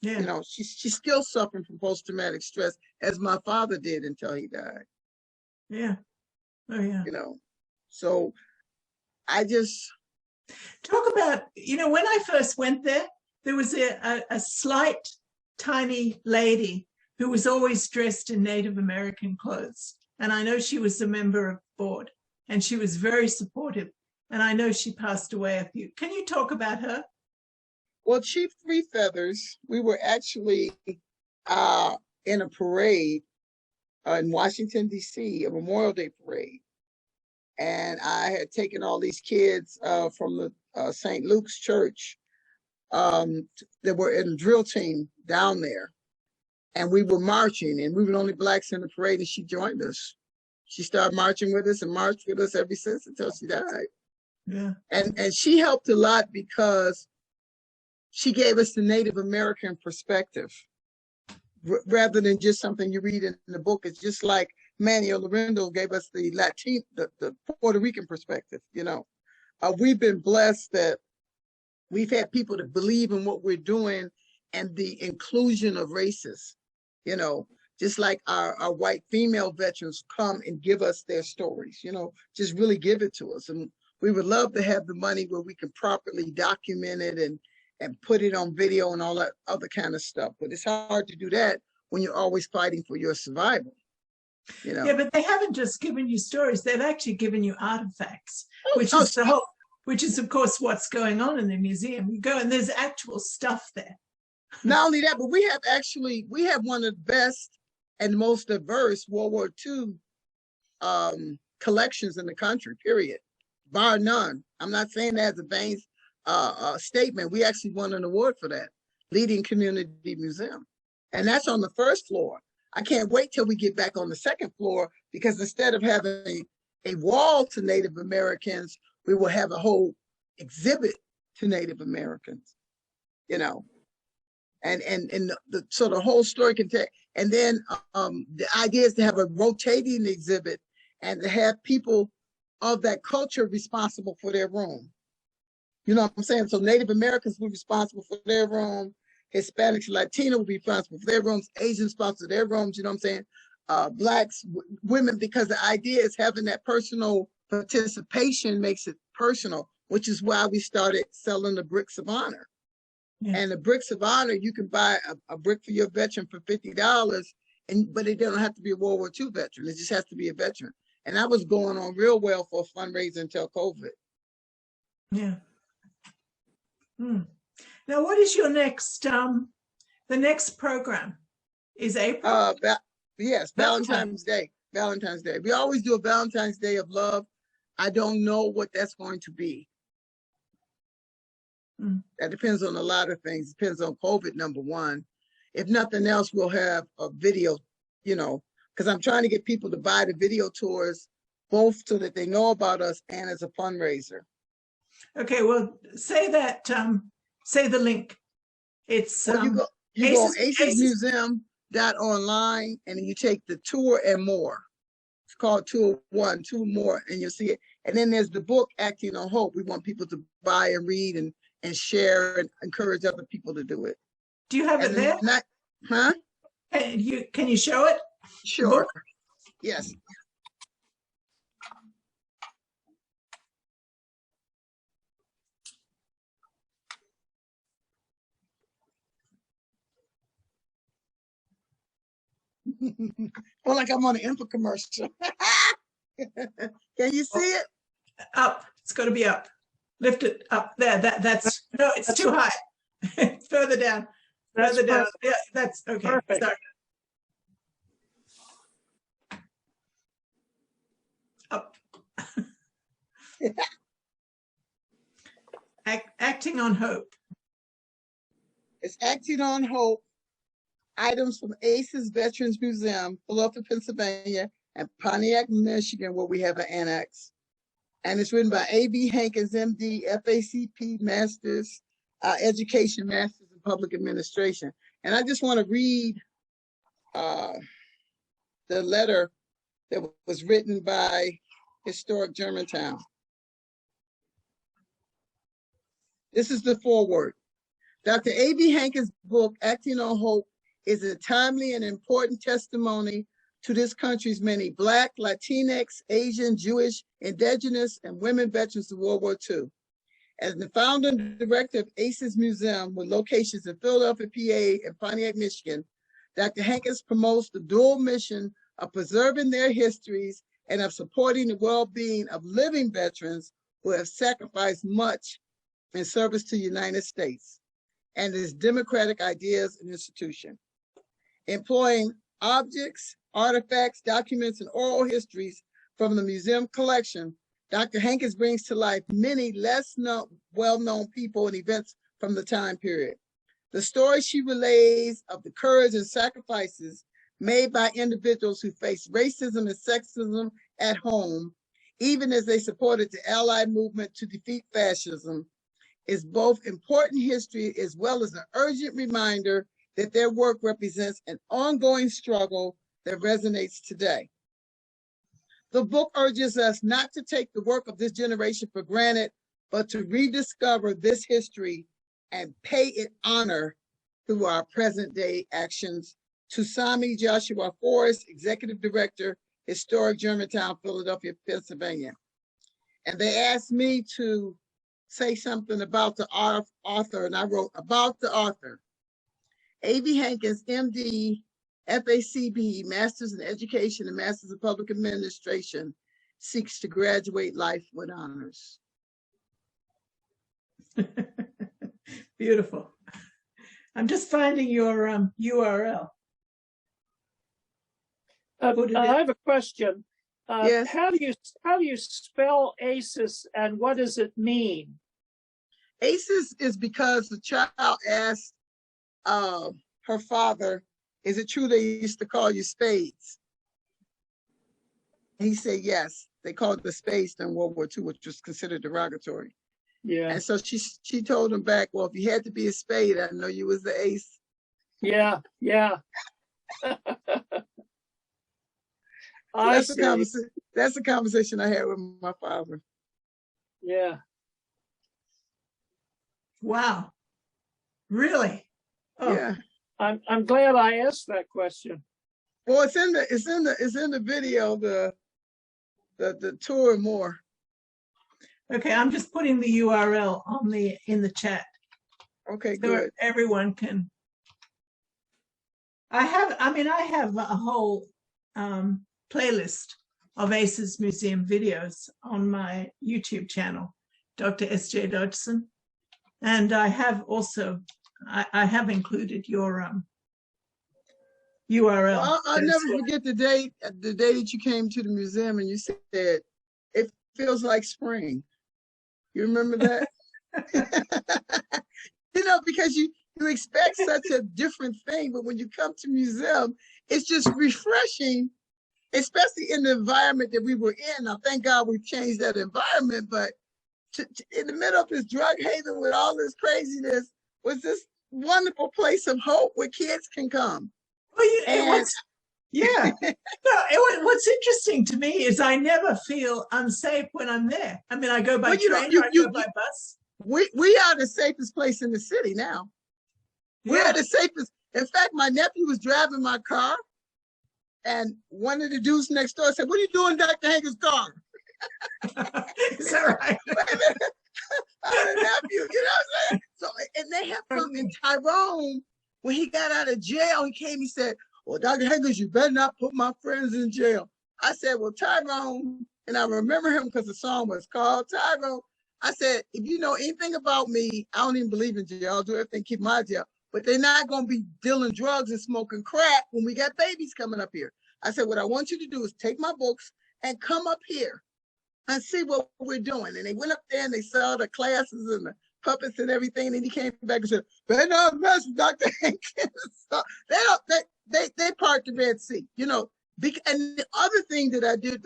yeah, You know, she's still suffering from post-traumatic stress, as my father did until he died. yeah. Oh, yeah. You know, so I just Talk about, when I first went there, there was a slight, tiny lady who was always dressed in Native American clothes. And I know she was a member of the board, and she was very supportive. And I know she passed away a few. Can you talk about her? Well, Chief Three Feathers, we were actually in a parade in Washington, D.C., a Memorial Day parade. And I had taken all these kids from the St. Luke's Church that were in a drill team down there. And we were marching, and we were the only Blacks in the parade, and she joined us. She started marching with us and marched with us ever since until she died. Yeah. And she helped a lot because she gave us the Native American perspective rather than just something you read in the book. It's just like Manuel Lorendo gave us the Puerto Rican perspective. We've been blessed that we've had people that believe in what we're doing and the inclusion of races, just like our white female veterans come and give us their stories, just really give it to us. And we would love to have the money where we can properly document it and put it on video and all that other kind of stuff. But it's hard to do that when you're always fighting for your survival. Yeah, but they haven't just given you stories; they've actually given you artifacts, which is of course what's going on in the museum. You go and there's actual stuff there. Not only that, but we have one of the best and most diverse World War II collections in the country, period, bar none. I'm not saying that as a vain statement. We actually won an award for that, leading community museum. And that's on the first floor. I can't wait till we get back on the second floor, because instead of having a wall to Native Americans, we will have a whole exhibit to Native Americans, and so the whole story can take. And then the idea is to have a rotating exhibit and to have people of that culture responsible for their room. You know what I'm saying? So Native Americans will be responsible for their room. Hispanics, Latino will be responsible for their rooms. Asians responsible for their rooms. You know what I'm saying? Blacks, women, because the idea is having that personal participation makes it personal, which is why we started selling the bricks of honor. Yeah. And the bricks of honor, you can buy a brick for your veteran for $50, but it don't have to be a World War II veteran. It just has to be a veteran. And that was going on real well for a fundraiser until COVID. Yeah. Now, what is your next, the next program is April? Yes, Valentine's Day. Valentine's Day. We always do a Valentine's Day of love. I don't know what that's going to be. That depends on a lot of things. Depends on COVID, number one. If nothing else, we'll have a video, because I'm trying to get people to buy the video tours, both so that they know about us and as a fundraiser. Okay, well, say that, say the link. It's you go acesmuseum.online, and then you take the tour and more. It's called Tour 1, 2 more, and you'll see it. And then there's the book, Acting on Hope. We want people to buy and read and share and encourage other people to do it. Do you have it there? Huh? Can you show it? Sure. Yes. Well, like I'm on an infomercial. Can you see it? Up. It's got to be up. Lift it up. There. That's no. It's too high. Further down. Further down. Yeah, that's okay. Perfect. Sorry. Up. Acting on Hope. It's Acting on Hope, items from ACES Veterans Museum, Philadelphia, Pennsylvania, and Pontiac, Michigan, where we have an annex. And it's written by A.V. Hankins, MD, FACP, Masters, Education, Masters in Public Administration. And I just want to read the letter that was written by Historic Germantown. This is the foreword. Dr. A.V. Hankins' book, Acting on Hope, is a timely and important testimony to this country's many Black, Latinx, Asian, Jewish, Indigenous, and women veterans of World War II. As the founder and director of ACES Museum, with locations in Philadelphia, PA, and Pontiac, Michigan, Dr. Hankins promotes the dual mission of preserving their histories and of supporting the well-being of living veterans who have sacrificed much in service to the United States and its democratic ideas and institution. Employing objects, artifacts, documents, and oral histories from the museum collection, Dr. Hankins brings to life many less well-known people and events from the time period. The story she relays of the courage and sacrifices made by individuals who faced racism and sexism at home, even as they supported the Allied movement to defeat fascism, is both important history as well as an urgent reminder that their work represents an ongoing struggle that resonates today. The book urges us not to take the work of this generation for granted, but to rediscover this history and pay it honor through our present day actions. To Sami Joshua Forrest, Executive Director, Historic Germantown, Philadelphia, Pennsylvania. And they asked me to say something about the author, and I wrote about the author. A.V. Hankins, MD, FACB, Masters in Education and Masters in Public Administration, seeks to graduate life with honors. Beautiful. I'm just finding your URL. I have a question. Yes. How do you spell ACES and what does it mean? ACES is because the child asked her father, "Is it true they used to call you spades?" He said yes. They called the spades in World War II, which was considered derogatory. Yeah. And so she told him back, "Well, if you had to be a spade, I know you was the ace." Yeah, yeah. That's the conversation I had with my father. Yeah. Wow. Really? Oh. Yeah. I'm glad I asked that question. Well, it's in the video, the tour and more. Okay, I'm just putting the URL in the chat. Okay, so good. Everyone can. I have a whole playlist of ACES Museum videos on my YouTube channel, Dr. S.J. Dodgson. And I have also, I have included your URL. Well, I'll never forget the day that you came to the museum and you said, "It feels like spring." You remember that? You know, because you expect such a different thing, but when you come to museum, it's just refreshing, especially in the environment that we were in. Now, thank God we've changed that environment, but in the middle of this drug haven with all this craziness was this wonderful place of hope where kids can come. Well, yeah. No, what's interesting to me is I never feel unsafe when I'm there. I mean, I go by train, I go by bus. We are the safest place in the city now. We are the safest. In fact, my nephew was driving my car, and one of the dudes next door said, "What are you doing in Dr. Hankins' car?" Is that right? I'm a nephew, you know what I'm saying? So, and they have come in Tyrone. When he got out of jail, he came, he said, "Well, Dr. Hankins, you better not put my friends in jail." I said, "Well, Tyrone," and I remember him because the song was called Tyrone. I said, "If you know anything about me, I don't even believe in jail. I'll do everything to keep my jail. But they're not going to be dealing drugs and smoking crack when we got babies coming up here." I said, "What I want you to do is take my books and come up here and see what we're doing. And they went up there and they saw the classes and the puppets and everything. And he came back and said, "Better not mess with Dr. Hankins." So they parked the Red Sea, you know. And the other thing that I did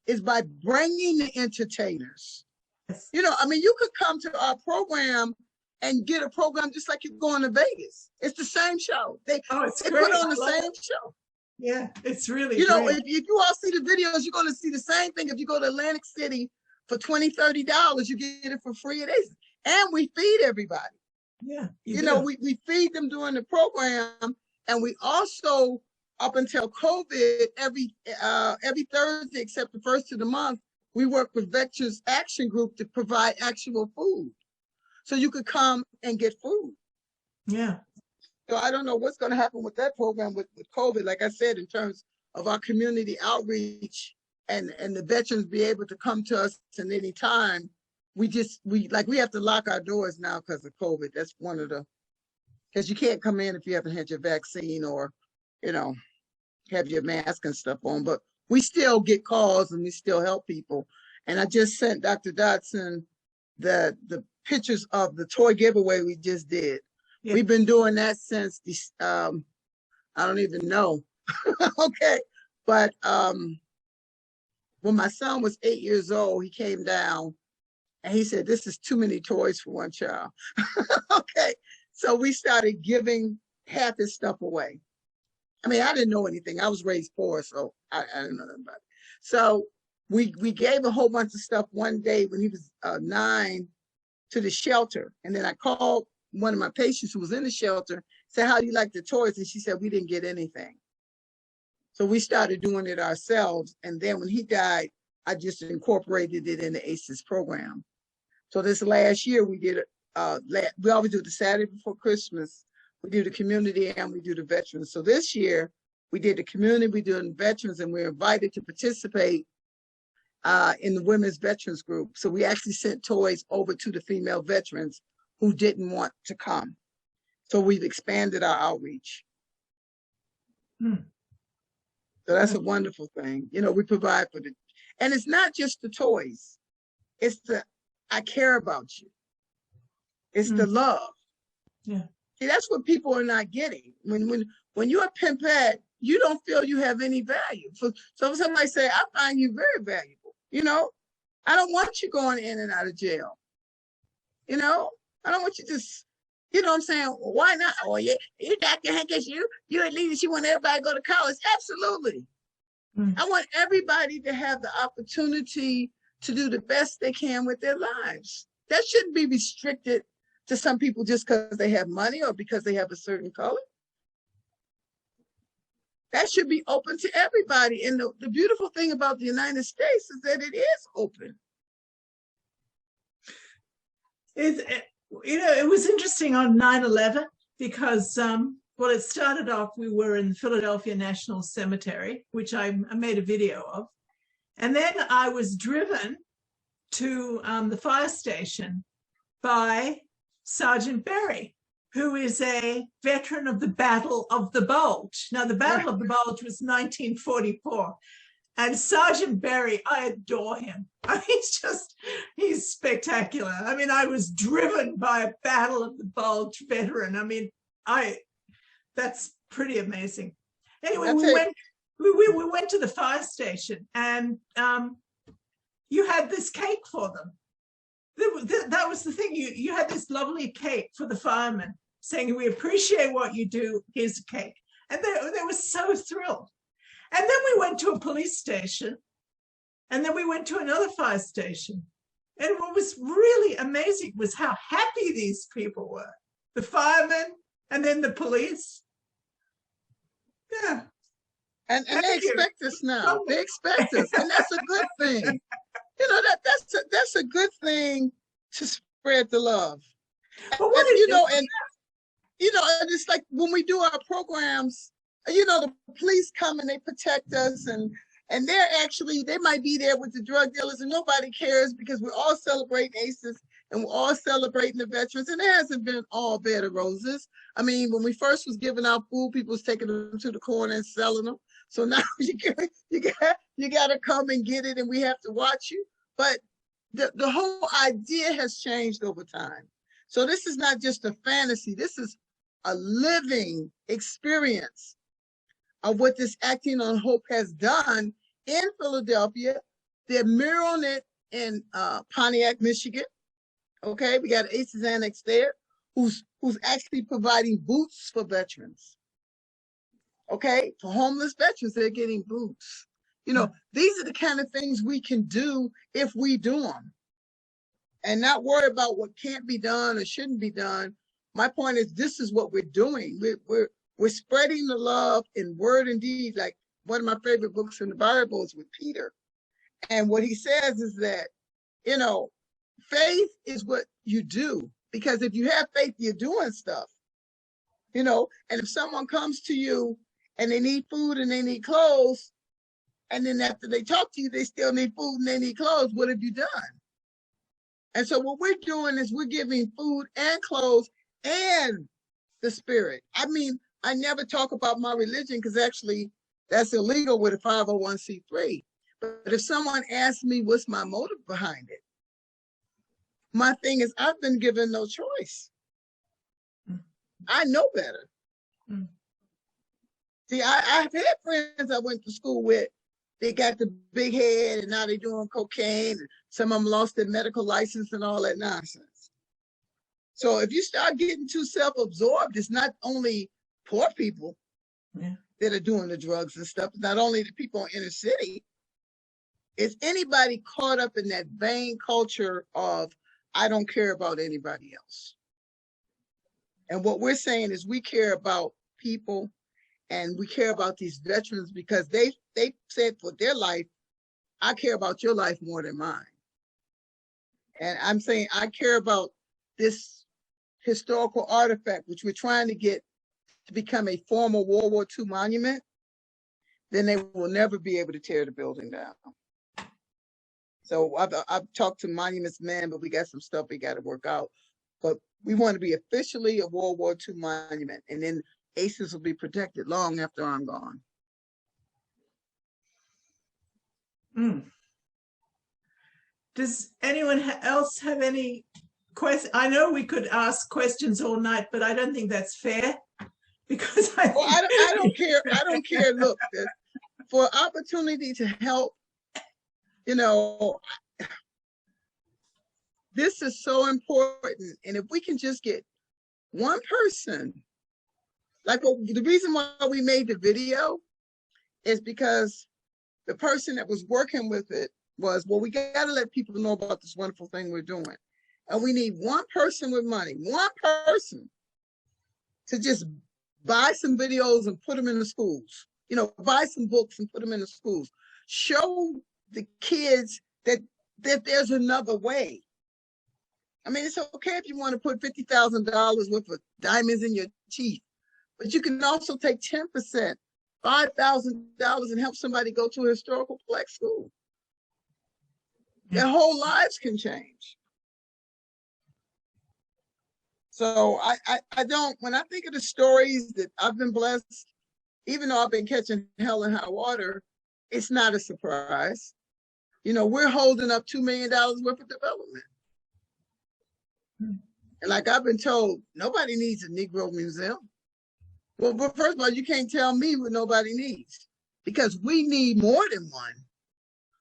is by bringing the entertainers. You know, I mean, you could come to our program and get a program just like you're going to Vegas. It's the same show. They put on the same show. Yeah, it's really You know, if you all see the videos, you're going to see the same thing. If you go to Atlantic City for $20, $30, you get it for free at Aces. And we feed everybody. Yeah. You know, we feed them during the program. And we also, up until COVID, every Thursday, except the first of the month, we work with Veterans Action Group to provide actual food. So you could come and get food. Yeah. So I don't know what's going to happen with that program with COVID. Like I said, in terms of our community outreach and the veterans be able to come to us at any time, we have to lock our doors now because of COVID. That's one of because you can't come in if you haven't had your vaccine or, you know, have your mask and stuff on. But we still get calls and we still help people. And I just sent Dr. Dodson the pictures of the toy giveaway we just did. Yeah. We've been doing that since I don't even know. Okay. But when my son was 8 years old, he came down and he said, "This is too many toys for one child." Okay. So we started giving half his stuff away. I mean, I didn't know anything. I was raised poor, so I didn't know nothing about it. So we gave a whole bunch of stuff one day when he was 9 to the shelter. And then I called one of my patients who was in the shelter, said, "How do you like the toys?" And she said, "We didn't get anything." So we started doing it ourselves. And then when he died, I just incorporated it in the ACES program. So this last year we did, we always do the Saturday before Christmas. We do the community and we do the veterans. So this year we did the community, we did the veterans, and we're invited to participate in the women's veterans group. So we actually sent toys over to the female veterans who didn't want to come. So we've expanded our outreach. So that's a wonderful thing. You know, we provide for and it's not just the toys. It's I care about you. It's the love. Yeah. See, that's what people are not getting. When you're a pimpette, you don't feel you have any value. So if somebody say, "I find you very valuable," you know, I don't want you going in and out of jail. You know, I don't want you just, you know what I'm saying? Why not? "Oh, yeah, you Dr. Hankins, you at least you want everybody to go to college." Absolutely. I want everybody to have the opportunity to do the best they can with their lives. That shouldn't be restricted to some people just because they have money or because they have a certain color. That should be open to everybody. And the beautiful thing about the United States is that it is open. It was interesting on 9/11 because, well, it started off, we were in Philadelphia National Cemetery, which I made a video of. And then I was driven to the fire station by Sergeant Berry, who is a veteran of the Battle of the Bulge. Now, the Battle of the Bulge was 1944. And Sergeant Berry, I adore him. I mean, he's spectacular. I mean, I was driven by a Battle of the Bulge veteran. I mean, that's pretty amazing. Anyway, we went to the fire station and you had this cake for them. That was the thing. You had this lovely cake for the firemen saying, "We appreciate what you do. Here's a cake." And they were so thrilled. And then we went to a police station, and then we went to another fire station. And what was really amazing was how happy these people were. The firemen and then the police. Yeah. And they expect us now. They expect us, and that's a good thing. You know, that's a good thing to spread the love. But and it's like when we do our programs, you know, the police come and they protect us, and they might be there with the drug dealers and nobody cares because we're all celebrating ACES and we're all celebrating the veterans, and it hasn't been all bed of roses. I mean, when we first was giving out food, people was taking them to the corner and selling them. So now you got to come and get it, and we have to watch you. But the whole idea has changed over time. So this is not just a fantasy. This is a living experience of what this Acting on Hope has done in Philadelphia. They're mirroring it in Pontiac, Michigan. Okay, we got ACES Annex there, who's actually providing boots for veterans. Okay, for homeless veterans, they're getting boots. You know, these are the kind of things we can do if we do them, and not worry about what can't be done or shouldn't be done. My point is, this is what we're doing. We're spreading the love in word and deed. Like one of my favorite books in the Bible is with Peter, and what he says is that, you know, faith is what you do, because if you have faith, you're doing stuff. You know, and if someone comes to you and they need food and they need clothes, and then after they talk to you, they still need food and they need clothes, what have you done? And so what we're doing is we're giving food and clothes and the spirit. I mean, I never talk about my religion because actually that's illegal with a 501c3. But if someone asks me what's my motive behind it, my thing is I've been given no choice. I know better. See, I've had friends I went to school with, they got the big head and now they're doing cocaine. Some of them lost their medical license and all that nonsense. So if you start getting too self-absorbed, it's not only poor people that are doing the drugs and stuff, not only the people in inner city, it's anybody caught up in that vain culture of, I don't care about anybody else. And what we're saying is we care about people, and we care about these veterans because they said for their life, I care about your life more than mine. And I'm saying I care about this historical artifact, which we're trying to get to become a formal World War II monument. Then they will never be able to tear the building down. So I've talked to Monuments Man, but we got some stuff we got to work out. But we want to be officially a World War II monument, and then ACES will be protected long after I'm gone. Does anyone else have any questions? I know we could ask questions all night, but I don't think that's fair, because I don't care. I don't care. Look, for opportunity to help, you know, this is so important. And if we can just get one person, like the reason why we made the video is because the person that was working with it was, well, we got to let people know about this wonderful thing we're doing. And we need one person with money, one person to just buy some videos and put them in the schools, you know, buy some books and put them in the schools. Show the kids that there's another way. I mean, it's okay if you want to put $50,000 worth of diamonds in your teeth, but you can also take 10%, $5,000, and help somebody go to a historical Black school. Their whole lives can change. So I don't, when I think of the stories that I've been blessed, even though I've been catching hell and high water, it's not a surprise. You know, we're holding up $2 million worth of development. And like I've been told, nobody needs a Negro museum. Well, but first of all, you can't tell me what nobody needs, because we need more than one.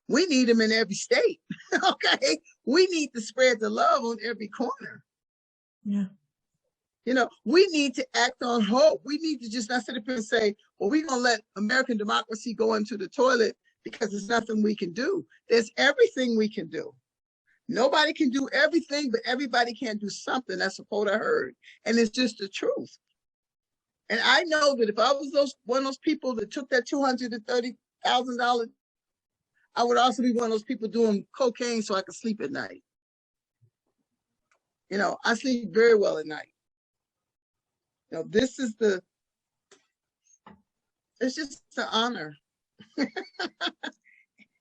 We need them in every state. Okay, we need to spread the love on every corner. Yeah. You know, we need to act on hope. We need to just not sit up and say, well, we're going to let American democracy go into the toilet because there's nothing we can do. There's everything we can do. Nobody can do everything, but everybody can do something. That's a quote I heard. And it's just the truth. And I know that if I was one of those people that took that $230,000, I would also be one of those people doing cocaine so I could sleep at night. You know, I sleep very well at night. You know, this is it's just an honor.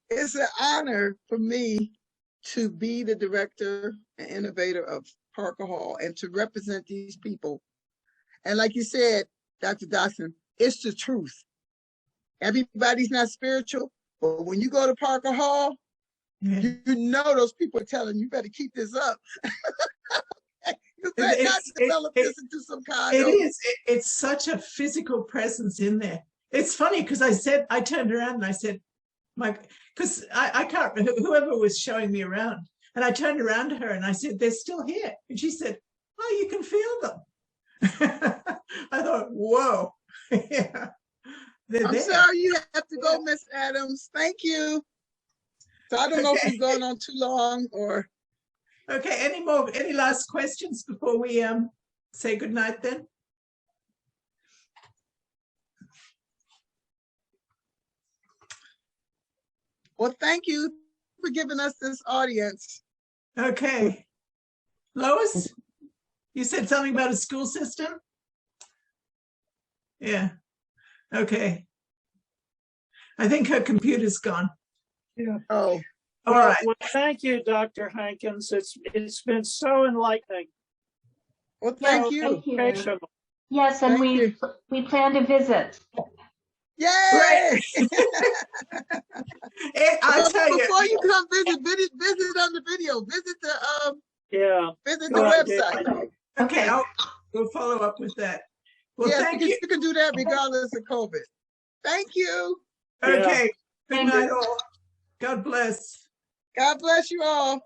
It's an honor for me to be the director and innovator of Parker Hall and to represent these people. And like you said, Dr. Dawson, it's the truth. Everybody's not spiritual, but when you go to Parker Hall, you know those people are telling you better keep this up. You better not develop this into some kind of... It's such a physical presence in there. It's funny because I turned around and I said, because I can't remember whoever was showing me around. And I turned around to her and I said, they're still here. And she said, oh, you can feel them. I thought, whoa. Yeah. I'm sorry you have to go, Miss Adams. Thank you. So I don't know if we've gone on too long or... Okay, any last questions before we say goodnight then? Well, thank you for giving us this audience. Okay. Lois, you said something about a school system? Yeah. Okay. I think her computer's gone. Yeah. Oh. All right. Well, thank you, Dr. Hankins. It's been so enlightening. Well, thank you. Yes, and we plan to visit. Yay! Right. I'll tell you. Before you come visit on the video. Visit the visit the website. Okay, we'll follow up with that. Well, yes, thank you. You can do that regardless of COVID. Thank you. Okay. Good night, all. God bless. God bless you all.